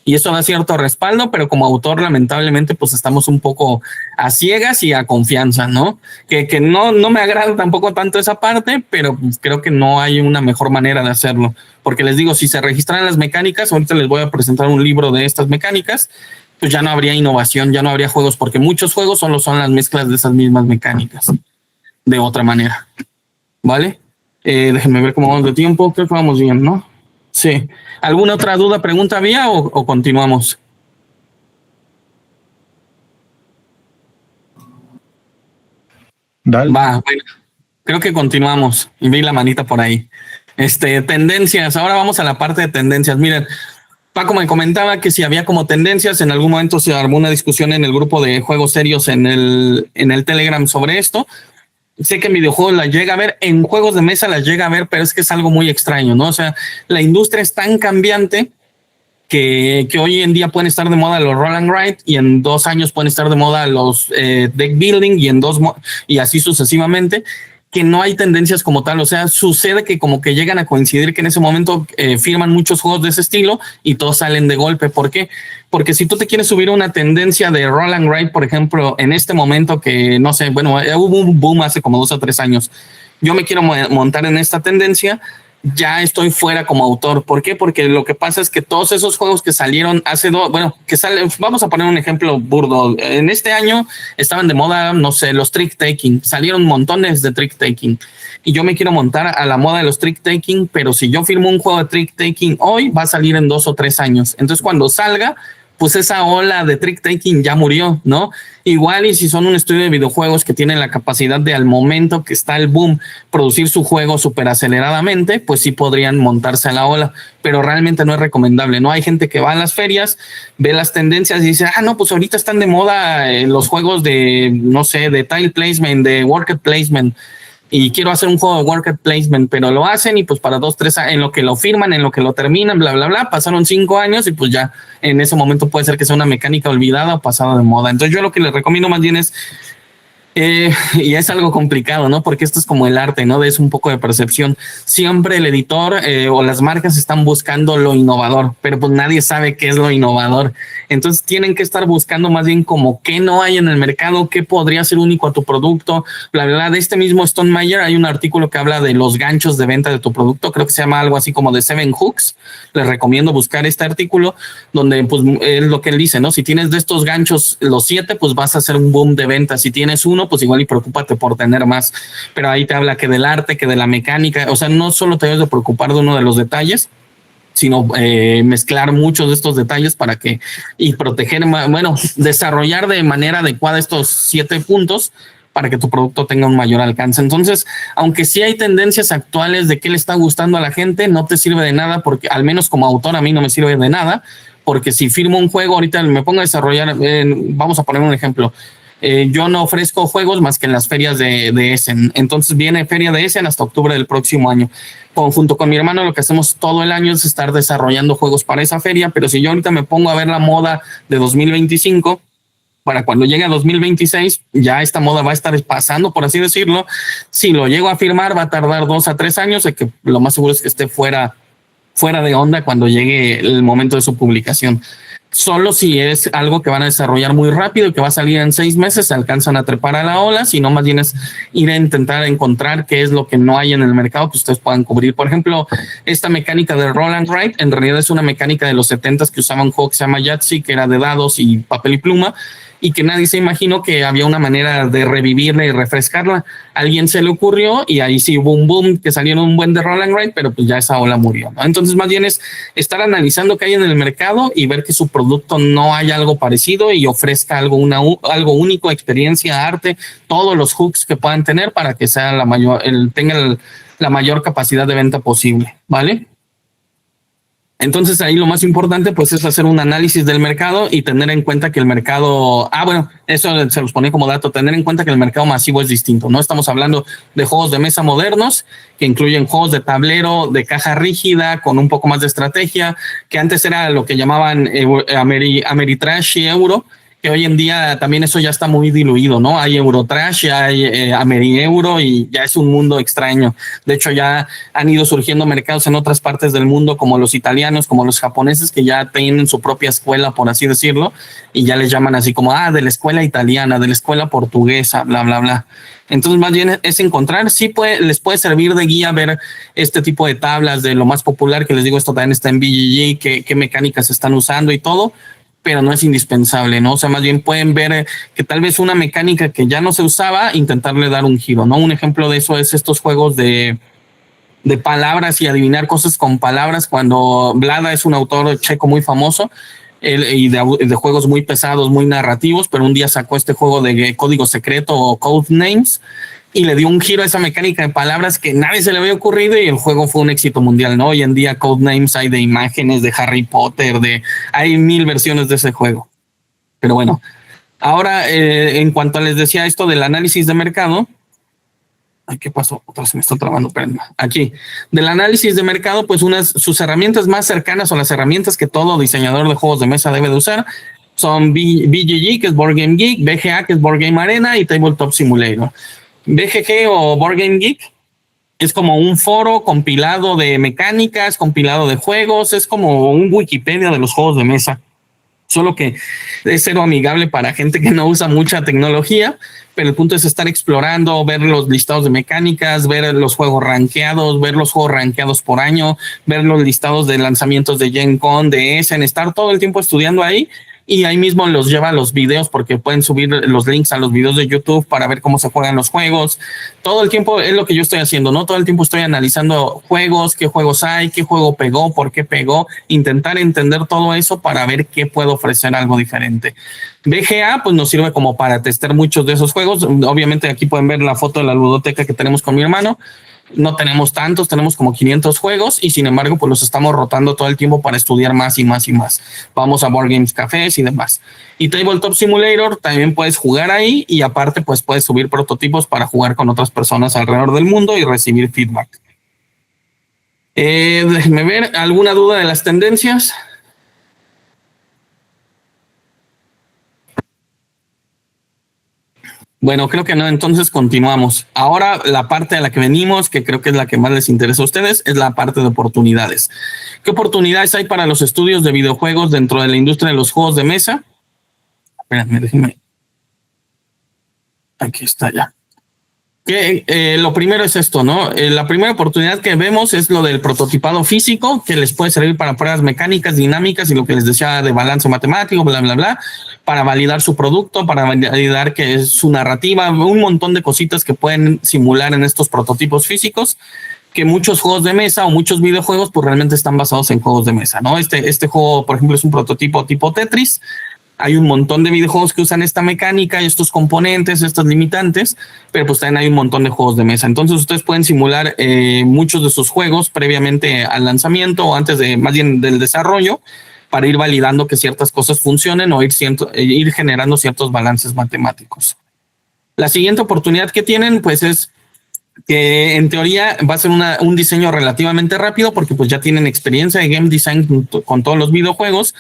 y eso da cierto respaldo, pero como autor, lamentablemente, pues estamos un poco a ciegas y a confianza, ¿no? Que no me agrada tampoco tanto esa parte, pero pues creo que no hay una mejor manera de hacerlo. Porque les digo, si se registran las mecánicas, ahorita les voy a presentar un libro de estas mecánicas, pues ya no habría innovación, ya no habría juegos, porque muchos juegos solo son las mezclas de esas mismas mecánicas, de otra manera. ¿Vale? Déjenme ver cómo vamos de tiempo, creo que vamos bien, ¿no? Sí. ¿Alguna otra duda, pregunta había o continuamos? Dale. Va, bueno, creo que continuamos. Y vi la manita por ahí. Tendencias. Ahora vamos a la parte de tendencias. Miren, Paco me comentaba que si había como tendencias, en algún momento se armó una discusión en el grupo de juegos serios en el Telegram sobre esto. Sé que en videojuegos las llega a ver, en juegos de mesa las llega a ver, pero es que es algo muy extraño, ¿no? O sea, la industria es tan cambiante que hoy en día pueden estar de moda los roll and write, y en 2 años pueden estar de moda los deck building, y así sucesivamente, que no hay tendencias como tal. O sea, sucede que como que llegan a coincidir que en ese momento firman muchos juegos de ese estilo y todos salen de golpe. ¿Por qué? Porque si tú te quieres subir a una tendencia de roll and write, por ejemplo, en este momento que no sé, bueno, hubo un boom hace como 2 o 3 años. Yo me quiero montar en esta tendencia. ya estoy fuera como autor. ¿Por qué? Porque lo que pasa es que todos esos juegos que salieron vamos a poner un ejemplo burdo. En este año estaban de moda, no sé, los trick taking. Salieron montones de trick taking. Y yo me quiero montar a la moda de los trick taking, pero si yo firmo un juego de trick taking hoy, va a salir en 2 o 3 años. Entonces, cuando salga, pues esa ola de trick taking ya murió, ¿no? Igual y si son un estudio de videojuegos que tienen la capacidad de al momento que está el boom producir su juego súper aceleradamente, pues sí podrían montarse a la ola, pero realmente no es recomendable, ¿no? Hay gente que va a las ferias, ve las tendencias y dice, no, pues ahorita están de moda los juegos de, no sé, de tile placement, de worker placement, y quiero hacer un juego de worker placement, pero lo hacen y pues para 2, 3 años, en lo que lo firman, en lo que lo terminan, bla, bla, bla, pasaron 5 años y pues ya en ese momento puede ser que sea una mecánica olvidada o pasada de moda. Entonces yo lo que les recomiendo más bien es, y es algo complicado, ¿no? Porque esto es como el arte, ¿no? Es un poco de percepción. Siempre el editor o las marcas están buscando lo innovador, pero pues nadie sabe qué es lo innovador. Entonces tienen que estar buscando más bien como qué no hay en el mercado, qué podría ser único a tu producto, bla, bla, bla. De este mismo Stone Meyer hay un artículo que habla de los ganchos de venta de tu producto. Creo que se llama algo así como de 7 Hooks. Les recomiendo buscar este artículo donde pues es lo que él dice, ¿no? Si tienes de estos ganchos los 7, pues vas a hacer un boom de venta. Si tienes uno, pues igual y preocúpate por tener más. Pero ahí te habla que del arte, que de la mecánica. O sea, no solo te debes de preocupar de uno de los detalles, sino mezclar muchos de estos detalles para que y proteger, bueno, desarrollar de manera adecuada estos 7 puntos para que tu producto tenga un mayor alcance. Entonces, aunque sí hay tendencias actuales de qué le está gustando a la gente, no te sirve de nada, porque al menos como autor a mí no me sirve de nada, porque si firmo un juego, ahorita me pongo a desarrollar, vamos a poner un ejemplo. Yo no ofrezco juegos más que en las ferias de Essen. Entonces viene feria de Essen hasta octubre del próximo año. Junto con mi hermano lo que hacemos todo el año es estar desarrollando juegos para esa feria, pero si yo ahorita me pongo a ver la moda de 2025, para cuando llegue a 2026, ya esta moda va a estar pasando, por así decirlo. Si lo llego a firmar, va a tardar 2 a 3 años, de que lo más seguro es que esté fuera de onda cuando llegue el momento de su publicación. Solo si es algo que van a desarrollar muy rápido y que va a salir en 6 meses, se alcanzan a trepar a la ola, sino más bien es ir a intentar encontrar qué es lo que no hay en el mercado que ustedes puedan cubrir. Por ejemplo, esta mecánica de Roll and Write en realidad es una mecánica de los 70s que usaba un juego que se llama Yahtzee, que era de dados y papel y pluma, y que nadie se imaginó que había una manera de revivirla y refrescarla. A alguien se le ocurrió y ahí sí hubo un boom, que salieron un buen de Roll and Write, pero pues ya esa ola murió, ¿no? Entonces más bien es estar analizando qué hay en el mercado y ver que su producto no haya algo parecido y ofrezca algo único, experiencia, arte, todos los hooks que puedan tener para que sea tenga la mayor capacidad de venta posible, ¿vale? Entonces ahí lo más importante pues es hacer un análisis del mercado y tener en cuenta que el mercado, eso se los pone como dato, tener en cuenta que el mercado masivo es distinto, ¿no? Estamos hablando de juegos de mesa modernos que incluyen juegos de tablero, de caja rígida, con un poco más de estrategia, que antes era lo que llamaban Ameritrash y Euro, que hoy en día también eso ya está muy diluido, ¿no? Hay Eurotrash, hay Ameri-Euro y ya es un mundo extraño. De hecho, ya han ido surgiendo mercados en otras partes del mundo, como los italianos, como los japoneses, que ya tienen su propia escuela, por así decirlo, y ya les llaman así como, de la escuela italiana, de la escuela portuguesa, bla, bla, bla. Entonces, más bien es encontrar, les puede servir de guía ver este tipo de tablas de lo más popular, que les digo, esto también está en BGG, qué mecánicas están usando y todo, pero no es indispensable, ¿no? O sea, más bien pueden ver que tal vez una mecánica que ya no se usaba, intentarle dar un giro, ¿no? Un ejemplo de eso es estos juegos de palabras y adivinar cosas con palabras, cuando Vlada es un autor checo muy famoso y de juegos muy pesados, muy narrativos, pero un día sacó este juego de código secreto o Code Names, y le dio un giro a esa mecánica de palabras que nadie se le había ocurrido y el juego fue un éxito mundial, ¿no? Hoy en día Codenames hay de imágenes, de Harry Potter, hay 1000 versiones de ese juego. Pero bueno, ahora en cuanto les decía esto del análisis de mercado, ¿qué pasó? Otra se me está trabando, espérenme. Aquí, del análisis de mercado, pues sus herramientas más cercanas o las herramientas que todo diseñador de juegos de mesa debe de usar son BGG, que es Board Game Geek, BGA, que es Board Game Arena, y Tabletop Simulator. BGG o Board Game Geek es como un foro compilado de mecánicas, compilado de juegos, es como un Wikipedia de los juegos de mesa. solo que es cero amigable para gente que no usa mucha tecnología, pero el punto es estar explorando, ver los listados de mecánicas, ver los juegos rankeados, ver los juegos rankeados por año, ver los listados de lanzamientos de Gen Con, de Essen, estar todo el tiempo estudiando ahí. Y ahí mismo los lleva a los videos porque pueden subir los links a los videos de YouTube para ver cómo se juegan los juegos. Todo el tiempo es lo que yo estoy haciendo, ¿no? Todo el tiempo estoy analizando juegos, qué juegos hay, qué juego pegó, por qué pegó, intentar entender todo eso para ver qué puedo ofrecer algo diferente. VGA pues nos sirve como para testear muchos de esos juegos. Obviamente aquí pueden ver la foto de la ludoteca que tenemos con mi hermano. No tenemos tantos, tenemos como 500 juegos y sin embargo pues los estamos rotando todo el tiempo para estudiar más y más y más. Vamos a Board Games Cafés y demás. Y Tabletop Simulator también puedes jugar ahí y aparte pues puedes subir prototipos para jugar con otras personas alrededor del mundo y recibir feedback. Déjenme ver, ¿alguna duda de las tendencias? Bueno, creo que no, entonces continuamos. Ahora la parte a la que venimos, que creo que es la que más les interesa a ustedes, es la parte de oportunidades. ¿Qué oportunidades hay para los estudios de videojuegos dentro de la industria de los juegos de mesa? Espérenme, déjenme. Aquí está ya. Lo primero es esto, ¿no? La primera oportunidad que vemos es lo del prototipado físico, que les puede servir para pruebas mecánicas, dinámicas y lo que les decía de balance matemático, bla, bla, bla, para validar su producto, para validar que es su narrativa, un montón de cositas que pueden simular en estos prototipos físicos, que muchos juegos de mesa o muchos videojuegos pues realmente están basados en juegos de mesa, ¿no? Este juego, por ejemplo, es un prototipo tipo Tetris. Hay un montón de videojuegos que usan esta mecánica y estos componentes, estas limitantes, pero pues también hay un montón de juegos de mesa. Entonces ustedes pueden simular muchos de sus juegos previamente al lanzamiento o antes de, más bien del desarrollo, para ir validando que ciertas cosas funcionen o ir generando ciertos balances matemáticos. La siguiente oportunidad que tienen pues es que en teoría va a ser un diseño relativamente rápido porque pues ya tienen experiencia de game design con todos los videojuegos.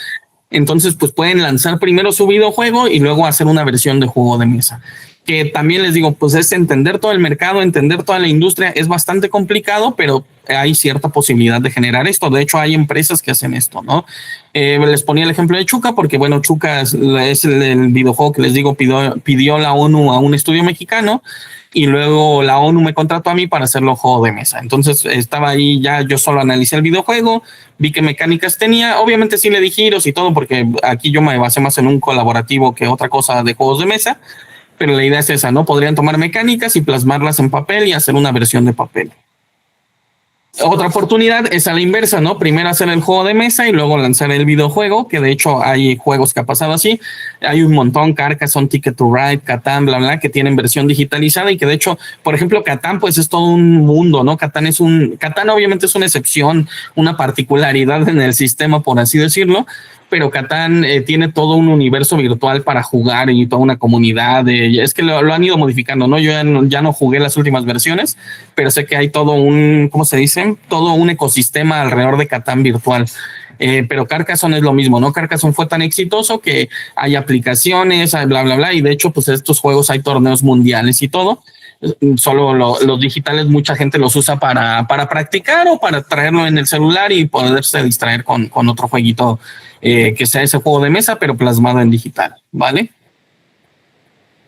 Entonces, pues pueden lanzar primero su videojuego y luego hacer una versión de juego de mesa. Que también les digo, pues es entender todo el mercado, entender toda la industria. Es bastante complicado, pero hay cierta posibilidad de generar esto. De hecho, hay empresas que hacen esto, ¿no? Les ponía el ejemplo de Chuka, porque bueno, Chuka es el videojuego que les digo, pidió la ONU a un estudio mexicano. Y luego la ONU me contrató a mí para hacerlo juego de mesa. Entonces estaba ahí, ya yo solo analicé el videojuego, vi qué mecánicas tenía. Obviamente sí le di giros y todo, porque aquí yo me basé más en un colaborativo que otra cosa de juegos de mesa. Pero la idea es esa, ¿no? Podrían tomar mecánicas y plasmarlas en papel y hacer una versión de papel. Otra oportunidad es a la inversa, ¿no? Primero hacer el juego de mesa y luego lanzar el videojuego, que de hecho hay juegos que ha pasado así. Hay un montón, Carcassonne, Ticket to Ride, Catán, bla, bla, que tienen versión digitalizada y que de hecho, por ejemplo, Catán pues es todo un mundo, ¿no? Catán obviamente es una excepción, una particularidad en el sistema, por así decirlo, pero Catán tiene todo un universo virtual para jugar y toda una comunidad. Es que lo han ido modificando, ¿no? Yo ya no jugué las últimas versiones, pero sé que hay todo un, ¿cómo se dice? Todo un ecosistema alrededor de Catán virtual. Pero Carcassonne es lo mismo, ¿no? Carcassonne fue tan exitoso que hay aplicaciones, hay bla, bla, bla, y de hecho, pues estos juegos hay torneos mundiales y todo. Solo los digitales mucha gente los usa para practicar o para traerlo en el celular y poderse distraer con otro jueguito que sea ese juego de mesa, pero plasmado en digital, ¿vale?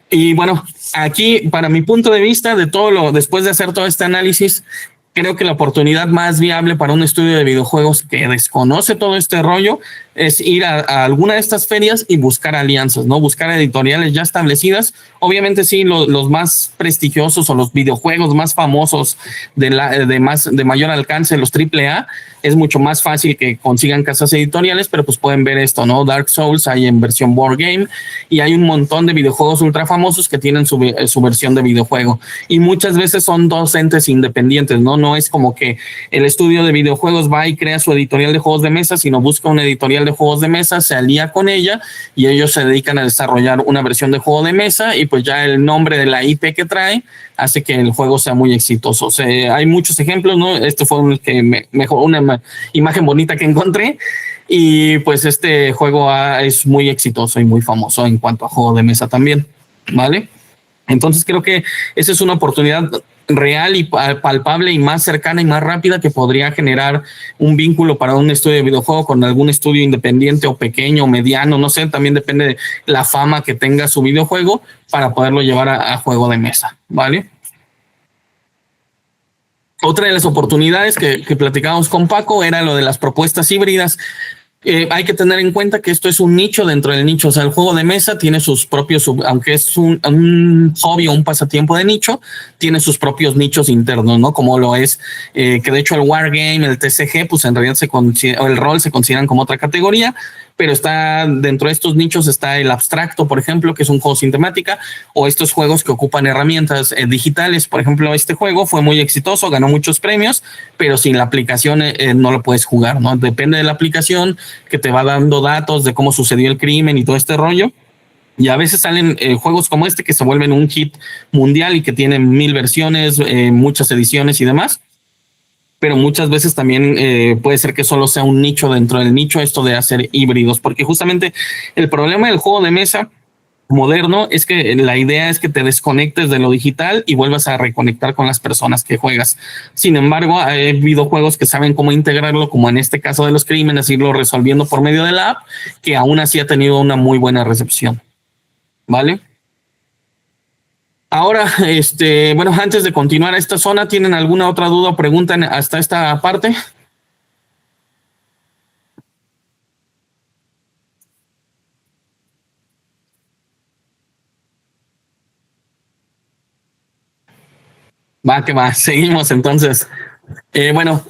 Y bueno, aquí, para mi punto de vista, después de hacer todo este análisis, creo que la oportunidad más viable para un estudio de videojuegos que desconoce todo este rollo es ir a alguna de estas ferias y buscar alianzas, ¿no? Buscar editoriales ya establecidas. Obviamente sí, los más prestigiosos o los videojuegos más famosos de mayor alcance, los AAA, es mucho más fácil que consigan casas editoriales, pero pues pueden ver esto, ¿no? Dark Souls hay en versión board game y hay un montón de videojuegos ultra famosos que tienen su versión de videojuego. Y muchas veces son dos entes independientes, ¿no? No es como que el estudio de videojuegos va y crea su editorial de juegos de mesa, sino busca una editorial de juegos de mesa, se alía con ella y ellos se dedican a desarrollar una versión de juego de mesa y pues ya el nombre de la IP que trae hace que el juego sea muy exitoso. O sea, hay muchos ejemplos, ¿no? Este fue el que mejor, una imagen bonita que encontré y pues este juego es muy exitoso y muy famoso en cuanto a juego de mesa también, ¿vale? Entonces creo que esa es una oportunidad real y palpable y más cercana y más rápida que podría generar un vínculo para un estudio de videojuego con algún estudio independiente o pequeño o mediano, no sé, también depende de la fama que tenga su videojuego para poderlo llevar a juego de mesa, ¿vale? Otra de las oportunidades que platicábamos con Paco era lo de las propuestas híbridas. Hay que tener en cuenta que esto es un nicho dentro del nicho. O sea, el juego de mesa tiene sus propios, aunque es un hobby o un pasatiempo de nicho, tiene sus propios nichos internos, ¿no? Como lo es, que de hecho el Wargame, el TCG, pues en realidad el rol se consideran como otra categoría, pero está dentro de estos nichos está el abstracto, por ejemplo, que es un juego sin temática, o estos juegos que ocupan herramientas digitales. Por ejemplo, este juego fue muy exitoso, ganó muchos premios, pero sin la aplicación no lo puedes jugar, ¿no? Depende de la aplicación que te va dando datos de cómo sucedió el crimen y todo este rollo. Y a veces salen juegos como este que se vuelven un hit mundial y que tienen 1000 versiones, muchas ediciones y demás. Pero muchas veces también puede ser que solo sea un nicho dentro del nicho esto de hacer híbridos, porque justamente el problema del juego de mesa moderno es que la idea es que te desconectes de lo digital y vuelvas a reconectar con las personas que juegas. Sin embargo, hay videojuegos que saben cómo integrarlo, como en este caso de los crímenes, irlo resolviendo por medio de la app, que aún así ha tenido una muy buena recepción. ¿Vale? Ahora, bueno, antes de continuar a esta zona, ¿tienen alguna otra duda o pregunta hasta esta parte? Va, que va, seguimos entonces. Bueno,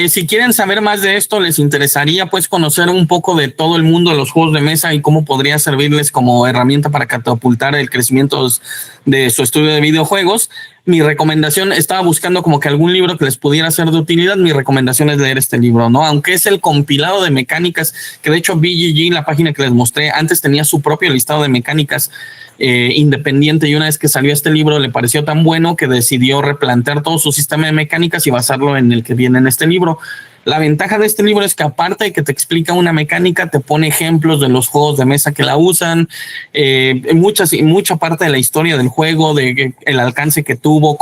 si quieren saber más de esto, les interesaría pues conocer un poco de todo el mundo de los juegos de mesa y cómo podría servirles como herramienta para catapultar el crecimiento de su estudio de videojuegos. Mi recomendación, estaba buscando como que algún libro que les pudiera ser de utilidad. Mi recomendación es leer este libro, ¿no? Aunque es el compilado de mecánicas, que de hecho BGG, la página que les mostré, antes tenía su propio listado de mecánicas independiente, y una vez que salió este libro le pareció tan bueno que decidió replantear todo su sistema de mecánicas y basarlo en el que viene en este libro. La ventaja de este libro es que aparte de que te explica una mecánica, te pone ejemplos de los juegos de mesa que la usan, mucha parte de la historia del juego, de el alcance que tuvo,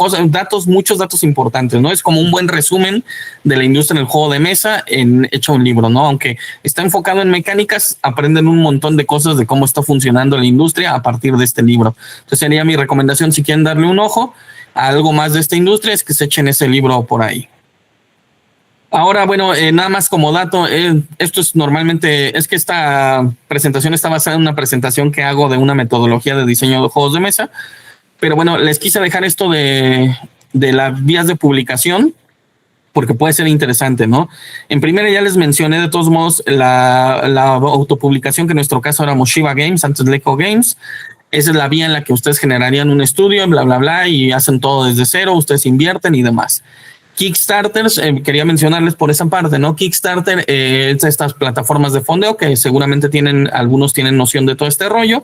muchos datos importantes, ¿no? Es como un buen resumen de la industria del juego de mesa hecho un libro, ¿no? Aunque está enfocado en mecánicas, aprenden un montón de cosas de cómo está funcionando la industria a partir de este libro. Entonces sería mi recomendación, si quieren darle un ojo a algo más de esta industria, es que se echen ese libro por ahí. Ahora, bueno, nada más como dato, esto es normalmente, es que esta presentación está basada en una presentación que hago de una metodología de diseño de juegos de mesa, pero bueno, les quise dejar esto de las vías de publicación, porque puede ser interesante, ¿no? En primera ya les mencioné de todos modos la autopublicación, que en nuestro caso era Moshiba Games, antes Leco Games. Esa es la vía en la que ustedes generarían un estudio, bla, bla, bla, y hacen todo desde cero, ustedes invierten y demás. Kickstarters, quería mencionarles por esa parte, ¿no? Kickstarter es estas plataformas de fondeo que seguramente algunos tienen noción de todo este rollo.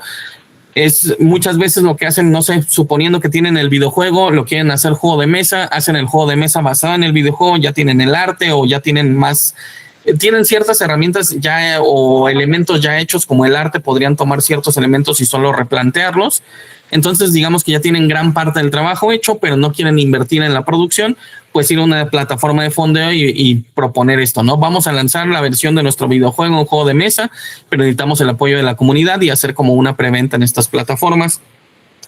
Es muchas veces lo que hacen, no sé, suponiendo que tienen el videojuego, lo quieren hacer juego de mesa, hacen el juego de mesa basado en el videojuego, ya tienen el arte o ya tienen tienen ciertas herramientas ya o elementos ya hechos como el arte, podrían tomar ciertos elementos y solo replantearlos. Entonces, digamos que ya tienen gran parte del trabajo hecho, pero no quieren invertir en la producción, pues ir a una plataforma de fondeo y proponer esto, ¿no? Vamos a lanzar la versión de nuestro videojuego, un juego de mesa, pero necesitamos el apoyo de la comunidad y hacer como una preventa en estas plataformas.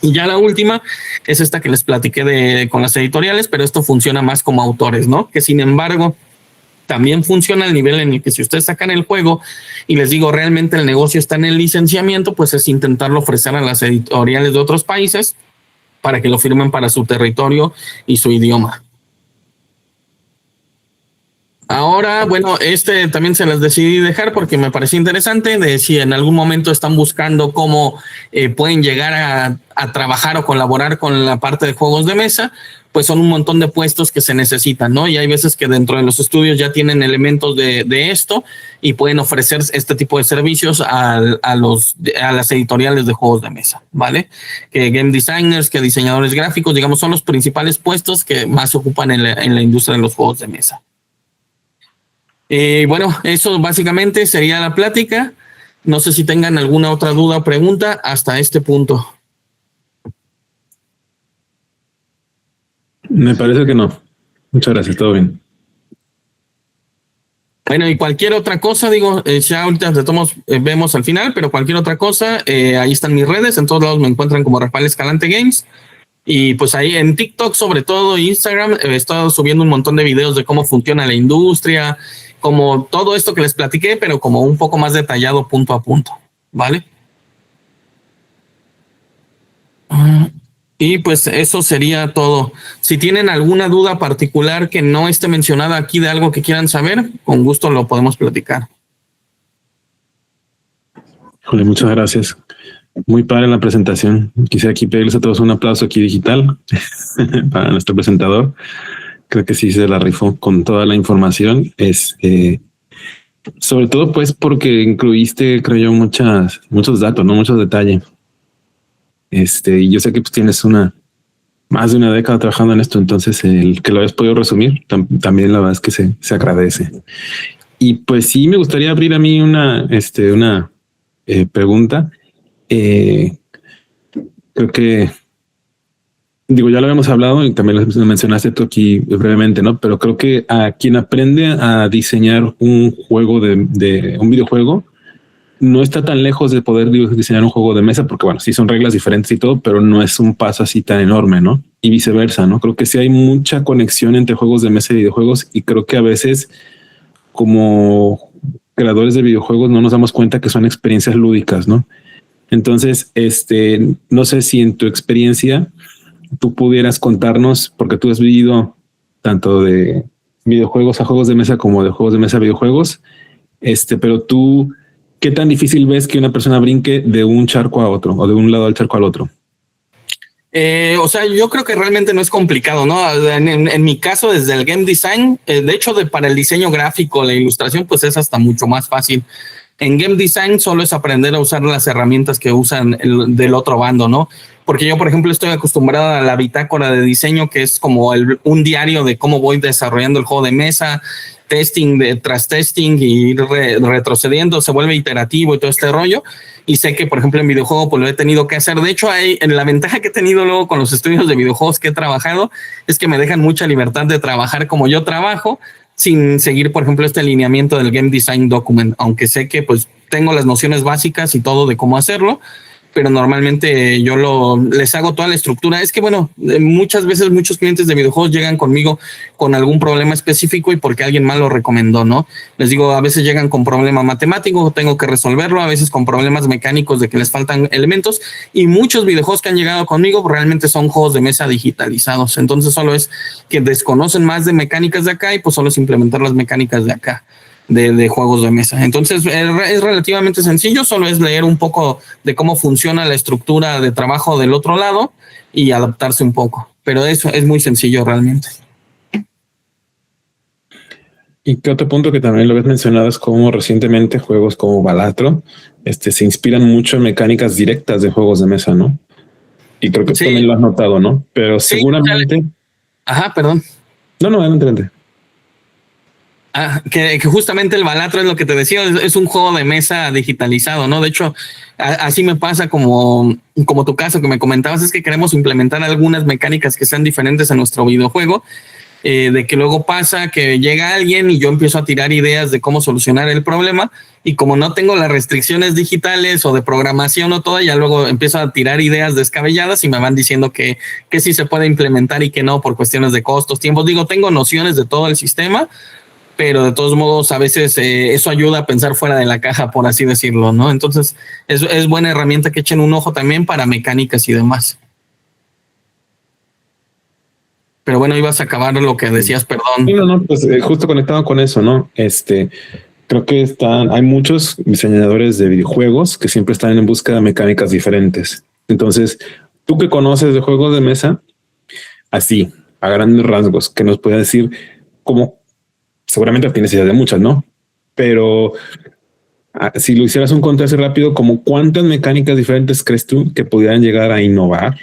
Y ya la última es esta que les platiqué con las editoriales, pero esto funciona más como autores, ¿no? Que sin embargo, también funciona al nivel en el que si ustedes sacan el juego y les digo realmente el negocio está en el licenciamiento, pues es intentarlo ofrecer a las editoriales de otros países para que lo firmen para su territorio y su idioma. Ahora, bueno, también se las decidí dejar porque me pareció interesante de si en algún momento están buscando cómo pueden llegar a trabajar o colaborar con la parte de juegos de mesa, pues son un montón de puestos que se necesitan, ¿no? Y hay veces que dentro de los estudios ya tienen elementos de esto y pueden ofrecer este tipo de servicios a las editoriales de juegos de mesa, ¿vale? Que game designers, que diseñadores gráficos, digamos, son los principales puestos que más se ocupan en la industria de los juegos de mesa. Bueno, eso básicamente sería la plática. No sé si tengan alguna otra duda o pregunta hasta este punto. Me parece que no. Muchas gracias, todo bien. Bueno, y cualquier otra cosa, digo, ya ahorita vemos al final, pero cualquier otra cosa, ahí están mis redes, en todos lados me encuentran como Rafael Escalante Games. Y pues ahí en TikTok, sobre todo Instagram, he estado subiendo un montón de videos de cómo funciona la industria, como todo esto que les platiqué, pero como un poco más detallado punto a punto, ¿vale? Y pues eso sería todo. Si tienen alguna duda particular que no esté mencionada aquí de algo que quieran saber, con gusto lo podemos platicar. Jole, muchas gracias. Muy padre la presentación. Quisiera aquí pedirles a todos un aplauso aquí digital para nuestro presentador. Creo que sí se la rifó con toda la información. Sobre todo pues porque incluiste, creo yo, muchos datos, no muchos detalles. Y yo sé que pues tienes más de una década trabajando en esto, entonces el que lo hayas podido resumir también la verdad es que se agradece. Y pues sí me gustaría abrir a mí una pregunta. Creo que digo, ya lo habíamos hablado y también lo mencionaste tú aquí brevemente, ¿no? Pero creo que a quien aprende a diseñar un juego de un videojuego no está tan lejos de poder diseñar un juego de mesa, porque bueno, sí son reglas diferentes y todo, pero no es un paso así tan enorme, ¿no? Y viceversa, ¿no? Creo que sí hay mucha conexión entre juegos de mesa y videojuegos, y creo que a veces como creadores de videojuegos no nos damos cuenta que son experiencias lúdicas, ¿no? Entonces, no sé si en tu experiencia tú pudieras contarnos, porque tú has vivido tanto de videojuegos a juegos de mesa como de juegos de mesa a videojuegos, pero tú, ¿qué tan difícil ves que una persona brinque de un charco a otro o de un lado del charco al otro? O sea, yo creo que realmente no es complicado, ¿no? En mi caso, desde el game design, de hecho, para el diseño gráfico, la ilustración, pues es hasta mucho más fácil. En game design solo es aprender a usar las herramientas que usan del otro bando, ¿no? Porque yo, por ejemplo, estoy acostumbrado a la bitácora de diseño, que es como un diario de cómo voy desarrollando el juego de mesa, testing tras testing y ir retrocediendo, se vuelve iterativo y todo este rollo. Y sé que, por ejemplo, en videojuego, pues lo he tenido que hacer. De hecho, en la ventaja que he tenido luego con los estudios de videojuegos que he trabajado es que me dejan mucha libertad de trabajar como yo trabajo, sin seguir, por ejemplo, este alineamiento del Game Design Document, aunque sé que pues tengo las nociones básicas y todo de cómo hacerlo, pero normalmente yo les hago toda la estructura. Es que, bueno, muchas veces muchos clientes de videojuegos llegan conmigo con algún problema específico y porque alguien más lo recomendó, ¿no? Les digo, a veces llegan con problema matemático, tengo que resolverlo, a veces con problemas mecánicos de que les faltan elementos, y muchos videojuegos que han llegado conmigo realmente son juegos de mesa digitalizados. Entonces solo es que desconocen más de mecánicas de acá y pues solo es implementar las mecánicas de acá. De juegos de mesa. Entonces es relativamente sencillo, solo es leer un poco de cómo funciona la estructura de trabajo del otro lado y adaptarse un poco, pero eso es muy sencillo realmente. Y que otro punto que también lo habías mencionado es como recientemente juegos como Balatro se inspiran mucho en mecánicas directas de juegos de mesa, ¿no? Y creo que tú también lo has notado, ¿no? Pero sí, seguramente... Ajá, perdón. No, adelante. Que justamente el Balatro es lo que te decía, es un juego de mesa digitalizado, ¿no? De hecho, así me pasa como tu caso que me comentabas, es que queremos implementar algunas mecánicas que sean diferentes a nuestro videojuego, de que luego pasa que llega alguien y yo empiezo a tirar ideas de cómo solucionar el problema, y como no tengo las restricciones digitales o de programación o todo, ya luego empiezo a tirar ideas descabelladas y me van diciendo que sí se puede implementar y que no por cuestiones de costos, tiempos. Digo, tengo nociones de todo el sistema, pero de todos modos a veces eso ayuda a pensar fuera de la caja, por así decirlo, ¿no? Entonces es buena herramienta que echen un ojo también para mecánicas y demás. Pero bueno, ibas a acabar lo que decías, perdón. No, pues justo conectado con eso, ¿no? Creo que hay muchos diseñadores de videojuegos que siempre están en busca de mecánicas diferentes. Entonces, tú que conoces de juegos de mesa, así, a grandes rasgos, que nos puedes decir cómo. Seguramente tienes idea de muchas, ¿no? Pero si lo hicieras un contraste rápido, como cuántas mecánicas diferentes crees tú que pudieran llegar a innovar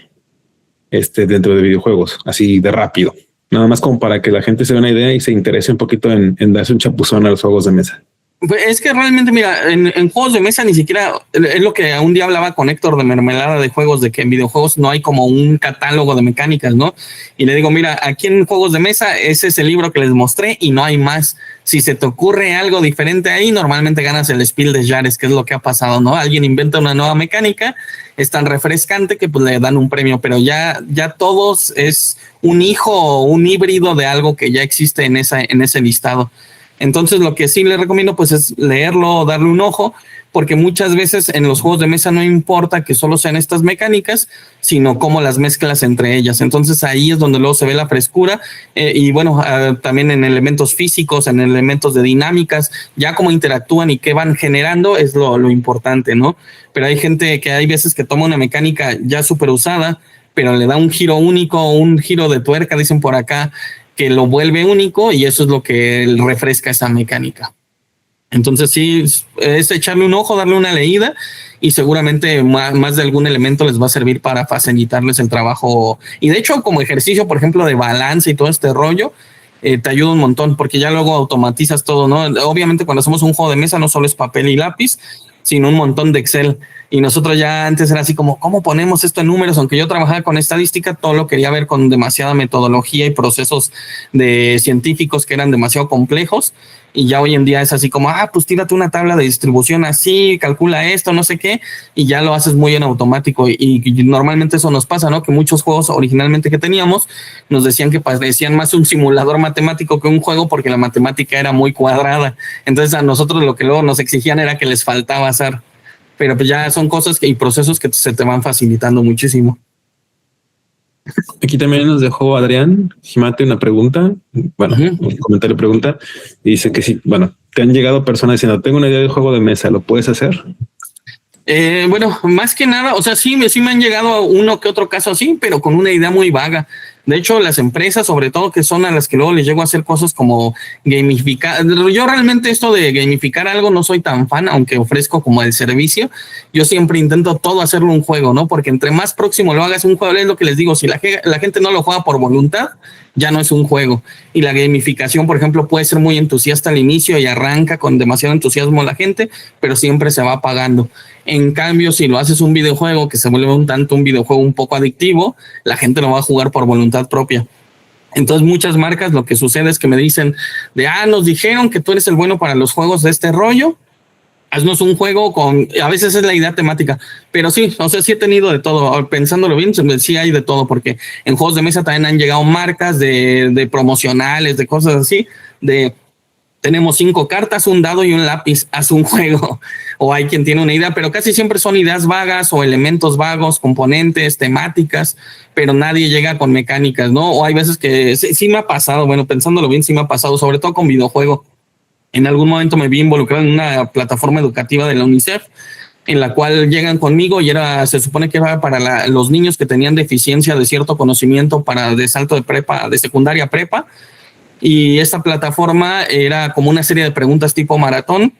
dentro de videojuegos, así de rápido, nada más como para que la gente se dé una idea y se interese un poquito en darse un chapuzón a los juegos de mesa. Pues es que realmente, mira, en juegos de mesa ni siquiera es lo que un día hablaba con Héctor de Mermelada de Juegos, de que en videojuegos no hay como un catálogo de mecánicas, ¿no? Y le digo, mira, aquí en juegos de mesa ese es el libro que les mostré y no hay más. Si se te ocurre algo diferente ahí, normalmente ganas el Spiel des Jahres, que es lo que ha pasado, ¿no? Alguien inventa una nueva mecánica, es tan refrescante que pues le dan un premio, pero ya todos es un hijo o un híbrido de algo que ya existe en ese listado. Entonces lo que sí les recomiendo pues es leerlo, darle un ojo, porque muchas veces en los juegos de mesa no importa que solo sean estas mecánicas, sino cómo las mezclas entre ellas. Entonces ahí es donde luego se ve la frescura y bueno, también en elementos físicos, en elementos de dinámicas, ya cómo interactúan y qué van generando es lo importante, ¿no? Pero hay gente que hay veces que toma una mecánica ya súper usada, pero le da un giro único, un giro de tuerca, dicen por acá, que lo vuelve único y eso es lo que refresca esa mecánica. Entonces sí, es echarle un ojo, darle una leída y seguramente más de algún elemento les va a servir para facilitarles el trabajo. Y de hecho, como ejercicio, por ejemplo, de balance y todo este rollo, te ayuda un montón porque ya luego automatizas todo, ¿no? Obviamente cuando hacemos un juego de mesa no solo es papel y lápiz, sino un montón de Excel. Y nosotros ya antes era así como, ¿cómo ponemos esto en números? Aunque yo trabajaba con estadística, todo lo quería ver con demasiada metodología y procesos de científicos que eran demasiado complejos. Y ya hoy en día es así como, pues tírate una tabla de distribución así, calcula esto, no sé qué, y ya lo haces muy en automático. Y normalmente eso nos pasa, ¿no? Que muchos juegos originalmente que teníamos nos decían que parecían más un simulador matemático que un juego porque la matemática era muy cuadrada. Entonces a nosotros lo que luego nos exigían era que les faltaba hacer. Pero pues ya son cosas y procesos que se te van facilitando muchísimo. Aquí también nos dejó Adrián Gimate una pregunta, bueno, un comentario pregunta, y dice que sí, bueno, te han llegado personas diciendo, tengo una idea de juego de mesa, ¿lo puedes hacer? Bueno, más que nada, o sea, sí me han llegado uno que otro caso así, pero con una idea muy vaga. De hecho, las empresas, sobre todo, que son a las que luego les llego a hacer cosas como gamificar. Yo realmente esto de gamificar algo no soy tan fan, aunque ofrezco como el servicio. Yo siempre intento todo hacerlo un juego, ¿no? Porque entre más próximo lo hagas un juego, es lo que les digo, si la gente no lo juega por voluntad, ya no es un juego. Y la gamificación, por ejemplo, puede ser muy entusiasta al inicio y arranca con demasiado entusiasmo la gente, pero siempre se va apagando. En cambio, si lo haces un videojuego que se vuelve un videojuego un poco adictivo, la gente lo va a jugar por voluntad propia. Entonces muchas marcas lo que sucede es que me dicen nos dijeron que tú eres el bueno para los juegos de este rollo, haznos un juego a veces es la idea temática, pero sí, o sea, sí he tenido de todo, pensándolo bien, sí hay de todo, porque en juegos de mesa también han llegado marcas de promocionales, de cosas así, tenemos 5 cartas, un dado y un lápiz, haz un juego. O hay quien tiene una idea, pero casi siempre son ideas vagas o elementos vagos, componentes, temáticas, pero nadie llega con mecánicas, ¿no? O hay veces que sí me ha pasado, bueno, pensándolo bien, sí me ha pasado, sobre todo con videojuego. En algún momento me vi involucrado en una plataforma educativa de la UNICEF, en la cual llegan conmigo y se supone que era para los niños que tenían deficiencia de cierto conocimiento de salto de prepa, de secundaria a prepa. Y esta plataforma era como una serie de preguntas tipo maratón,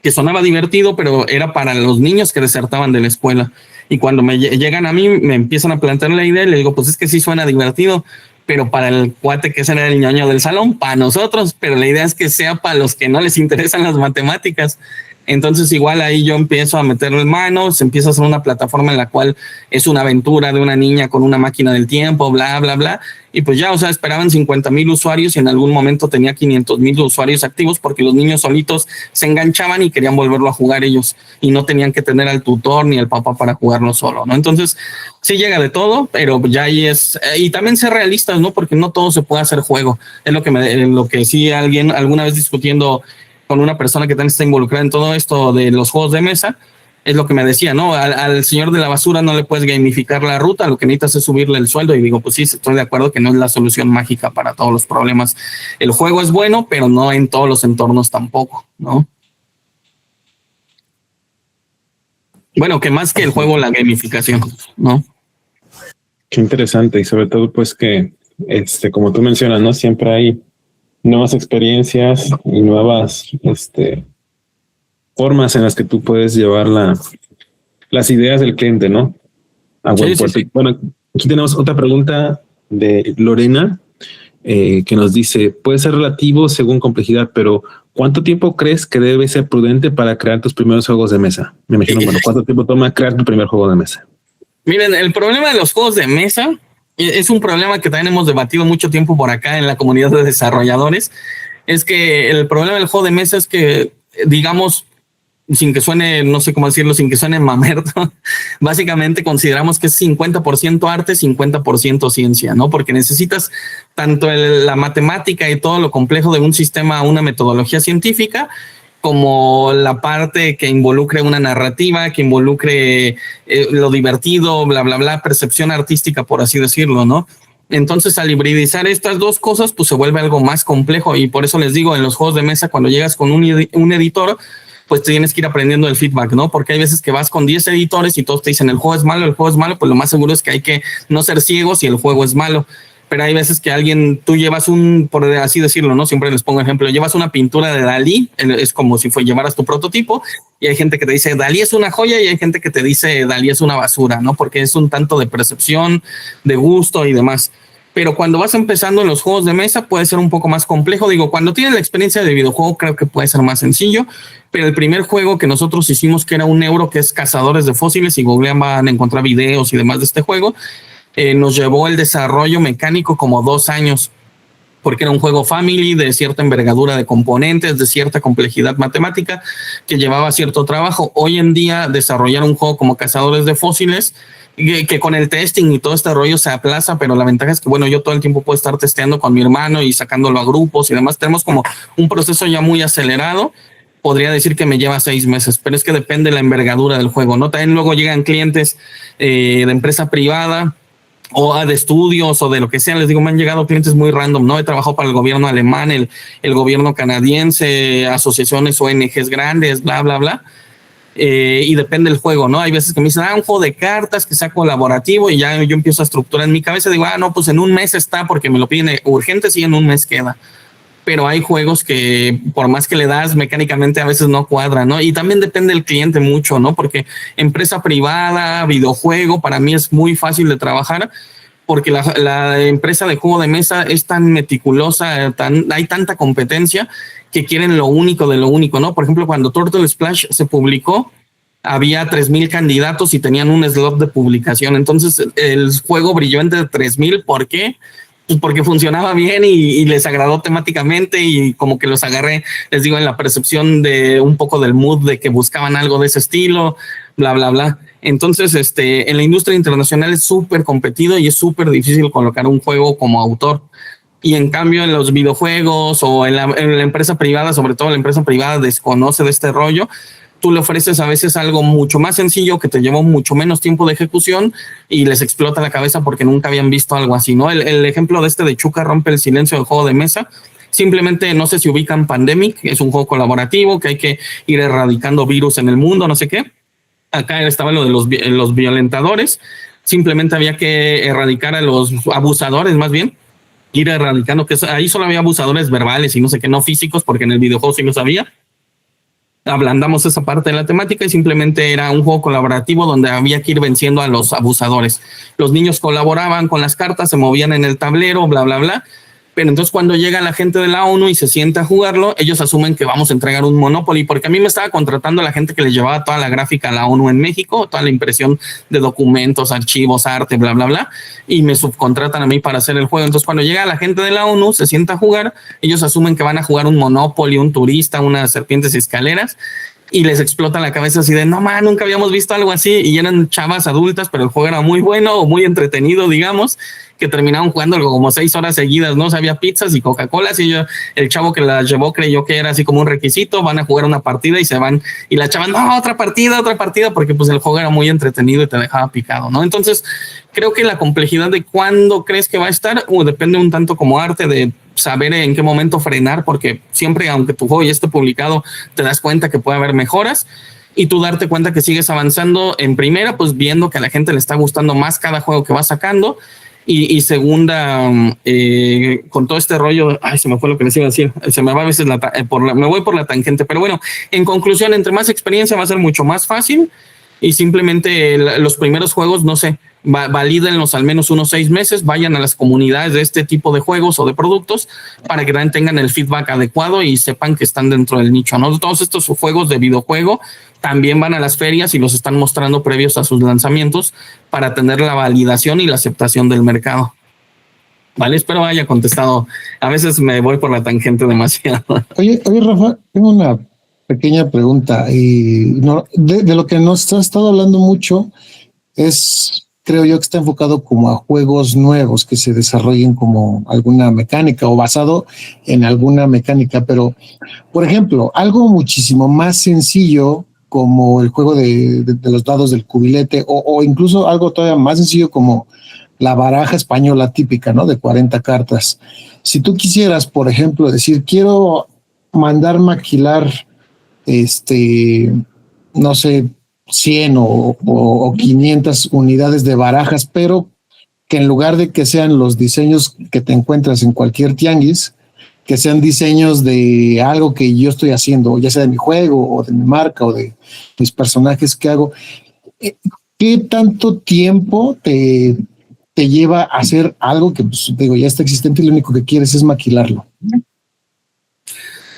que sonaba divertido, pero era para los niños que desertaban de la escuela. Y cuando me llegan a mí, me empiezan a plantear la idea y le digo, pues es que sí suena divertido, pero para el cuate que era el ñoño del salón, para nosotros, pero la idea es que sea para los que no les interesan las matemáticas. Entonces igual ahí yo empiezo a meterle manos, empiezo a hacer una plataforma en la cual es una aventura de una niña con una máquina del tiempo, bla, bla, bla. Y pues ya, o sea, esperaban 50,000 usuarios y en algún momento tenía 500,000 usuarios activos porque los niños solitos se enganchaban y querían volverlo a jugar ellos y no tenían que tener al tutor ni al papá para jugarlo solo, ¿no? Entonces sí llega de todo, pero ya ahí es, y también ser realistas, ¿no? Porque no todo se puede hacer juego. Es lo que sí alguien alguna vez discutiendo con una persona que también está involucrada en todo esto de los juegos de mesa, es lo que me decía, ¿no? Al señor de la basura no le puedes gamificar la ruta, lo que necesitas es subirle el sueldo. Y digo, pues sí, estoy de acuerdo que no es la solución mágica para todos los problemas. El juego es bueno, pero no en todos los entornos tampoco, ¿no? Bueno, que más que el juego, la gamificación, ¿no? Qué interesante y sobre todo pues que, como tú mencionas, ¿no? Siempre hay nuevas experiencias y nuevas formas en las que tú puedes llevar las ideas del cliente, ¿no? A buen puerto. Sí. Bueno, aquí tenemos otra pregunta de Lorena que nos dice, puede ser relativo según complejidad, pero ¿cuánto tiempo crees que debe ser prudente para crear tus primeros juegos de mesa? Me imagino, bueno, ¿cuánto tiempo toma crear tu primer juego de mesa? Miren, el problema de los juegos de mesa es un problema que también hemos debatido mucho tiempo por acá en la comunidad de desarrolladores. Es que el problema del juego de mesa es que, digamos, sin que suene, no sé cómo decirlo, sin que suene mamerto, básicamente consideramos que es 50% arte, 50% ciencia, ¿no? Porque necesitas tanto la matemática y todo lo complejo de un sistema, una metodología científica, como la parte que involucre una narrativa, que involucre lo divertido, bla, bla, bla, percepción artística, por así decirlo, ¿no? Entonces, al hibridizar estas dos cosas, pues se vuelve algo más complejo, y por eso les digo, en los juegos de mesa, cuando llegas con un editor, pues tienes que ir aprendiendo el feedback, ¿no? Porque hay veces que vas con 10 editores y todos te dicen el juego es malo, pues lo más seguro es que hay que no ser ciegos y el juego es malo. Pero hay veces que tú llevas por así decirlo, ¿no? Siempre les pongo ejemplo, llevas una pintura de Dalí, es como si llevaras tu prototipo, y hay gente que te dice Dalí es una joya y hay gente que te dice Dalí es una basura, ¿no? Porque es un tanto de percepción, de gusto y demás. Pero cuando vas empezando en los juegos de mesa puede ser un poco más complejo. Digo, cuando tienes la experiencia de videojuego creo que puede ser más sencillo, pero el primer juego que nosotros hicimos, que era un euro, que es Cazadores de Fósiles, y googlean van a encontrar videos y demás de este juego, nos llevó el desarrollo mecánico como 2 años, porque era un juego family de cierta envergadura de componentes, de cierta complejidad matemática, que llevaba cierto trabajo. Hoy en día desarrollar un juego como Cazadores de Fósiles, que con el testing y todo este rollo se aplaza, pero la ventaja es que, bueno, yo todo el tiempo puedo estar testeando con mi hermano y sacándolo a grupos y demás. Tenemos como un proceso ya muy acelerado. Podría decir que me lleva 6 meses, pero es que depende de la envergadura del juego, ¿no? También luego llegan clientes de empresa privada o de estudios o de lo que sea. Les digo, me han llegado clientes muy random, ¿no? He trabajado para el gobierno alemán, el gobierno canadiense, asociaciones, ONGs grandes, bla, bla, bla. Y depende del juego, ¿no? Hay veces que me dicen, un juego de cartas que sea colaborativo, y ya yo empiezo a estructurar en mi cabeza. Digo, no, pues en un mes está, porque me lo piden urgente, sí, en un mes queda. Pero hay juegos que por más que le das mecánicamente a veces no cuadra, ¿no? Y también depende del cliente mucho, ¿no? Porque empresa privada, videojuego, para mí es muy fácil de trabajar, porque la empresa de juego de mesa es tan meticulosa, hay tanta competencia que quieren lo único de lo único, ¿no? Por ejemplo, cuando Turtle Splash se publicó, había 3,000 candidatos y tenían un slot de publicación. Entonces el juego brilló entre 3,000. ¿Por qué? Pues porque funcionaba bien y les agradó temáticamente, y como que los agarré, les digo, en la percepción de un poco del mood de que buscaban algo de ese estilo, bla, bla, bla. Entonces, en la industria internacional es súper competido y es súper difícil colocar un juego como autor. Y en cambio en los videojuegos o en la empresa privada, sobre todo la empresa privada desconoce de este rollo. Tú le ofreces a veces algo mucho más sencillo que te llevó mucho menos tiempo de ejecución y les explota la cabeza porque nunca habían visto algo así, ¿no? El ejemplo de de Chuka rompe el silencio del juego de mesa. Simplemente, no sé si ubican Pandemic, es un juego colaborativo que hay que ir erradicando virus en el mundo, no sé qué. Acá estaba lo de los violentadores. Simplemente había que erradicar a los abusadores, más bien. Ir erradicando, que ahí solo había abusadores verbales y no sé qué, no físicos, porque en el videojuego sí los había. Ablandamos esa parte de la temática y simplemente era un juego colaborativo donde había que ir venciendo a los abusadores. Los niños colaboraban con las cartas, se movían en el tablero, bla, bla, bla. Pero entonces cuando llega la gente de la ONU y se sienta a jugarlo, ellos asumen que vamos a entregar un Monopoly, porque a mí me estaba contratando la gente que le llevaba toda la gráfica a la ONU en México, toda la impresión de documentos, archivos, arte, bla, bla, bla, y me subcontratan a mí para hacer el juego. Entonces cuando llega la gente de la ONU, se sienta a jugar, ellos asumen que van a jugar un Monopoly, un turista, unas serpientes y escaleras, y les explota la cabeza así de, no man, nunca habíamos visto algo así, y eran chavas adultas, pero el juego era muy bueno o muy entretenido, digamos, que terminaron jugando como 6 horas seguidas, ¿no? O sea, había pizzas y Coca-Colas, y el chavo que las llevó creyó que era así como un requisito, van a jugar una partida y se van, y la chava, no, otra partida, porque pues el juego era muy entretenido y te dejaba picado, ¿no? Entonces, creo que la complejidad de cuándo crees que va a estar, depende un tanto como arte de saber en qué momento frenar, porque siempre, aunque tu juego ya esté publicado, te das cuenta que puede haber mejoras, y tú darte cuenta que sigues avanzando en primera, pues viendo que a la gente le está gustando más cada juego que va sacando, y segunda, con todo este rollo, se me fue lo que les iba a decir, se me va a veces me voy por la tangente, pero bueno, en conclusión, entre más experiencia va a ser mucho más fácil, y simplemente los primeros juegos, no sé, valídenlos al menos unos 6 meses, vayan a las comunidades de este tipo de juegos o de productos para que también tengan el feedback adecuado y sepan que están dentro del nicho, ¿no? Todos estos juegos de videojuego también van a las ferias y los están mostrando previos a sus lanzamientos para tener la validación y la aceptación del mercado. Vale, espero haya contestado. A veces me voy por la tangente demasiado. Oye, Rafa, tengo una pequeña pregunta. De lo que nos has estado hablando mucho creo yo que está enfocado como a juegos nuevos que se desarrollen como alguna mecánica o basado en alguna mecánica. Pero, por ejemplo, algo muchísimo más sencillo como el juego de los dados del cubilete o incluso algo todavía más sencillo como la baraja española típica, ¿no? De 40 cartas. Si tú quisieras, por ejemplo, decir, quiero mandar maquilar, no sé, 100 o 500 unidades de barajas, pero que en lugar de que sean los diseños que te encuentras en cualquier tianguis, que sean diseños de algo que yo estoy haciendo, ya sea de mi juego o de mi marca o de mis personajes que hago. ¿Qué tanto tiempo te lleva a hacer algo que, pues, digo, ya está existente y lo único que quieres es maquilarlo?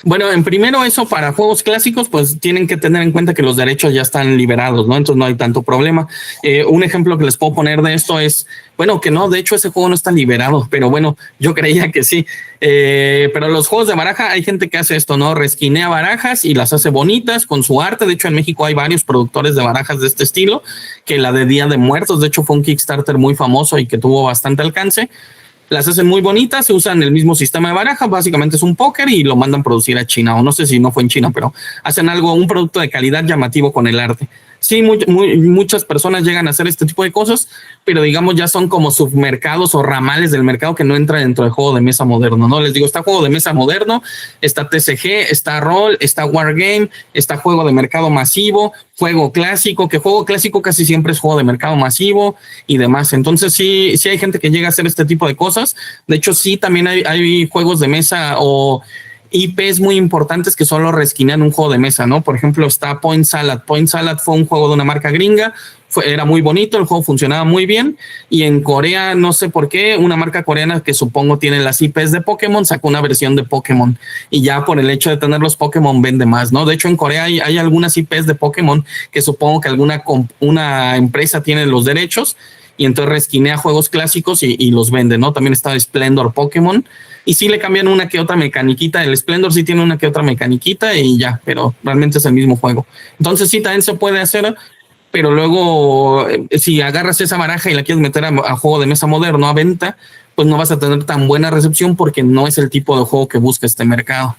Bueno, en primero eso para juegos clásicos, pues tienen que tener en cuenta que los derechos ya están liberados, ¿no? Entonces no hay tanto problema. Un ejemplo que les puedo poner de esto es, bueno, que no, de hecho ese juego no está liberado, pero bueno, yo creía que sí. Pero los juegos de baraja, hay gente que hace esto, ¿no? Resquinea barajas y las hace bonitas con su arte. De hecho, en México hay varios productores de barajas de este estilo, que la de Día de Muertos, de hecho, fue un Kickstarter muy famoso y que tuvo bastante alcance. Las hacen muy bonitas, se usan el mismo sistema de baraja, básicamente es un póker y lo mandan producir a China, o no sé si no fue en China, pero hacen un producto de calidad llamativo con el arte. Sí, muchas personas llegan a hacer este tipo de cosas, pero digamos ya son como submercados o ramales del mercado que no entran dentro del juego de mesa moderno, ¿no? Les digo, está juego de mesa moderno, está TCG, está rol, está wargame, está juego de mercado masivo, juego clásico, que juego clásico casi siempre es juego de mercado masivo y demás. Entonces sí hay gente que llega a hacer este tipo de cosas. De hecho, sí, también hay juegos de mesa o IPs muy importantes que solo resquinean un juego de mesa, ¿no? Por ejemplo, está Point Salad. Point Salad fue un juego de una marca gringa, era muy bonito, el juego funcionaba muy bien, y en Corea, no sé por qué, una marca coreana que supongo tiene las IPs de Pokémon, sacó una versión de Pokémon, y ya por el hecho de tener los Pokémon vende más, ¿no? De hecho, en Corea hay algunas IPs de Pokémon que supongo que una empresa tiene los derechos, y entonces resquinea juegos clásicos y los vende, ¿no? También está Splendor Pokémon, y sí le cambian una que otra mecaniquita. El Splendor sí tiene una que otra mecaniquita y ya, pero realmente es el mismo juego. Entonces sí, también se puede hacer, pero luego si agarras esa baraja y la quieres meter a juego de mesa moderno a venta, pues no vas a tener tan buena recepción porque no es el tipo de juego que busca este mercado.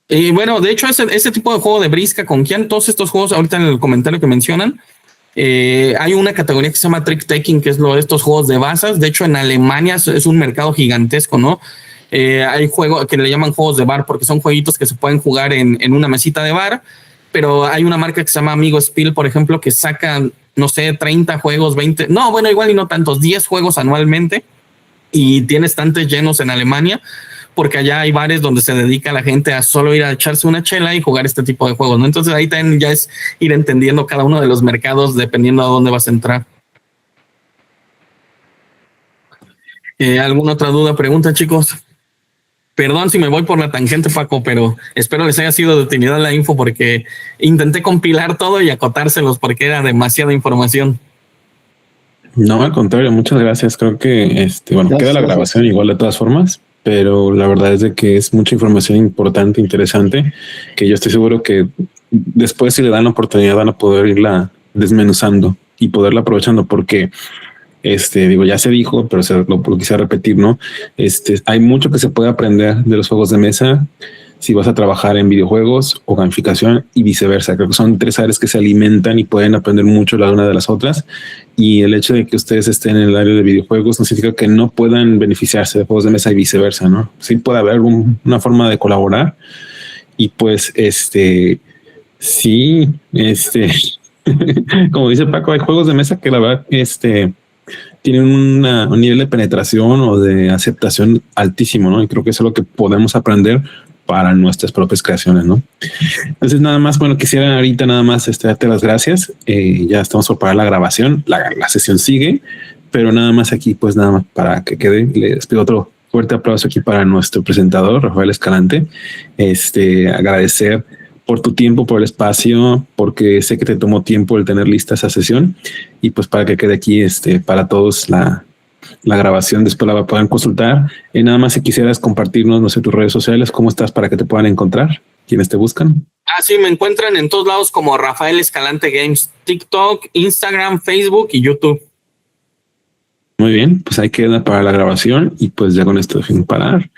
Y bueno, de hecho ese tipo de juego de brisca con Kian, todos estos juegos ahorita en el comentario que mencionan, hay una categoría que se llama trick taking, que es lo de estos juegos de bazas. De hecho, en Alemania es un mercado gigantesco, ¿no? Hay juegos que le llaman juegos de bar porque son jueguitos que se pueden jugar en una mesita de bar, pero hay una marca que se llama Amigo Spiel, por ejemplo, que saca, no sé, 30 juegos, 20, no, bueno, igual y no tantos, 10 juegos anualmente, y tiene estantes llenos en Alemania, porque allá hay bares donde se dedica a la gente a solo ir a echarse una chela y jugar este tipo de juegos, ¿no? Entonces ahí también ya es ir entendiendo cada uno de los mercados dependiendo a dónde vas a entrar. ¿Alguna otra duda, pregunta, chicos? Perdón si me voy por la tangente, Paco, pero espero les haya sido de utilidad la info porque intenté compilar todo y acotárselos porque era demasiada información. No, al contrario, muchas gracias. Creo que queda la grabación igual de todas formas, pero la verdad es de que es mucha información importante, interesante, que yo estoy seguro que después, si le dan la oportunidad, van a poder irla desmenuzando y poderla aprovechando, porque ya se dijo, pero lo quise repetir, ¿no? Hay mucho que se puede aprender de los juegos de mesa si vas a trabajar en videojuegos o gamificación y viceversa. Creo que son 3 áreas que se alimentan y pueden aprender mucho la una de las otras. Y el hecho de que ustedes estén en el área de videojuegos no significa que no puedan beneficiarse de juegos de mesa y viceversa, ¿no? Sí puede haber una forma de colaborar y pues sí, como dice Paco, hay juegos de mesa que la verdad tienen un nivel de penetración o de aceptación altísimo, ¿no? Y creo que eso es lo que podemos aprender para nuestras propias creaciones, ¿no? Entonces nada más, bueno, quisiera ahorita nada más darte las gracias. Ya estamos por parar la grabación, la sesión sigue, pero nada más aquí, pues nada más para que quede, les pido otro fuerte aplauso aquí para nuestro presentador, Rafael Escalante. Agradecer por tu tiempo, por el espacio, porque sé que te tomó tiempo el tener lista esa sesión, y pues para que quede aquí para todos la grabación, después la puedan consultar. Nada más si quisieras compartirnos, no sé, tus redes sociales, cómo estás para que te puedan encontrar, quienes te buscan. Sí, me encuentran en todos lados como Rafael Escalante Games, TikTok, Instagram, Facebook y YouTube. Muy bien, pues ahí queda para la grabación, y pues ya con esto dejen parar.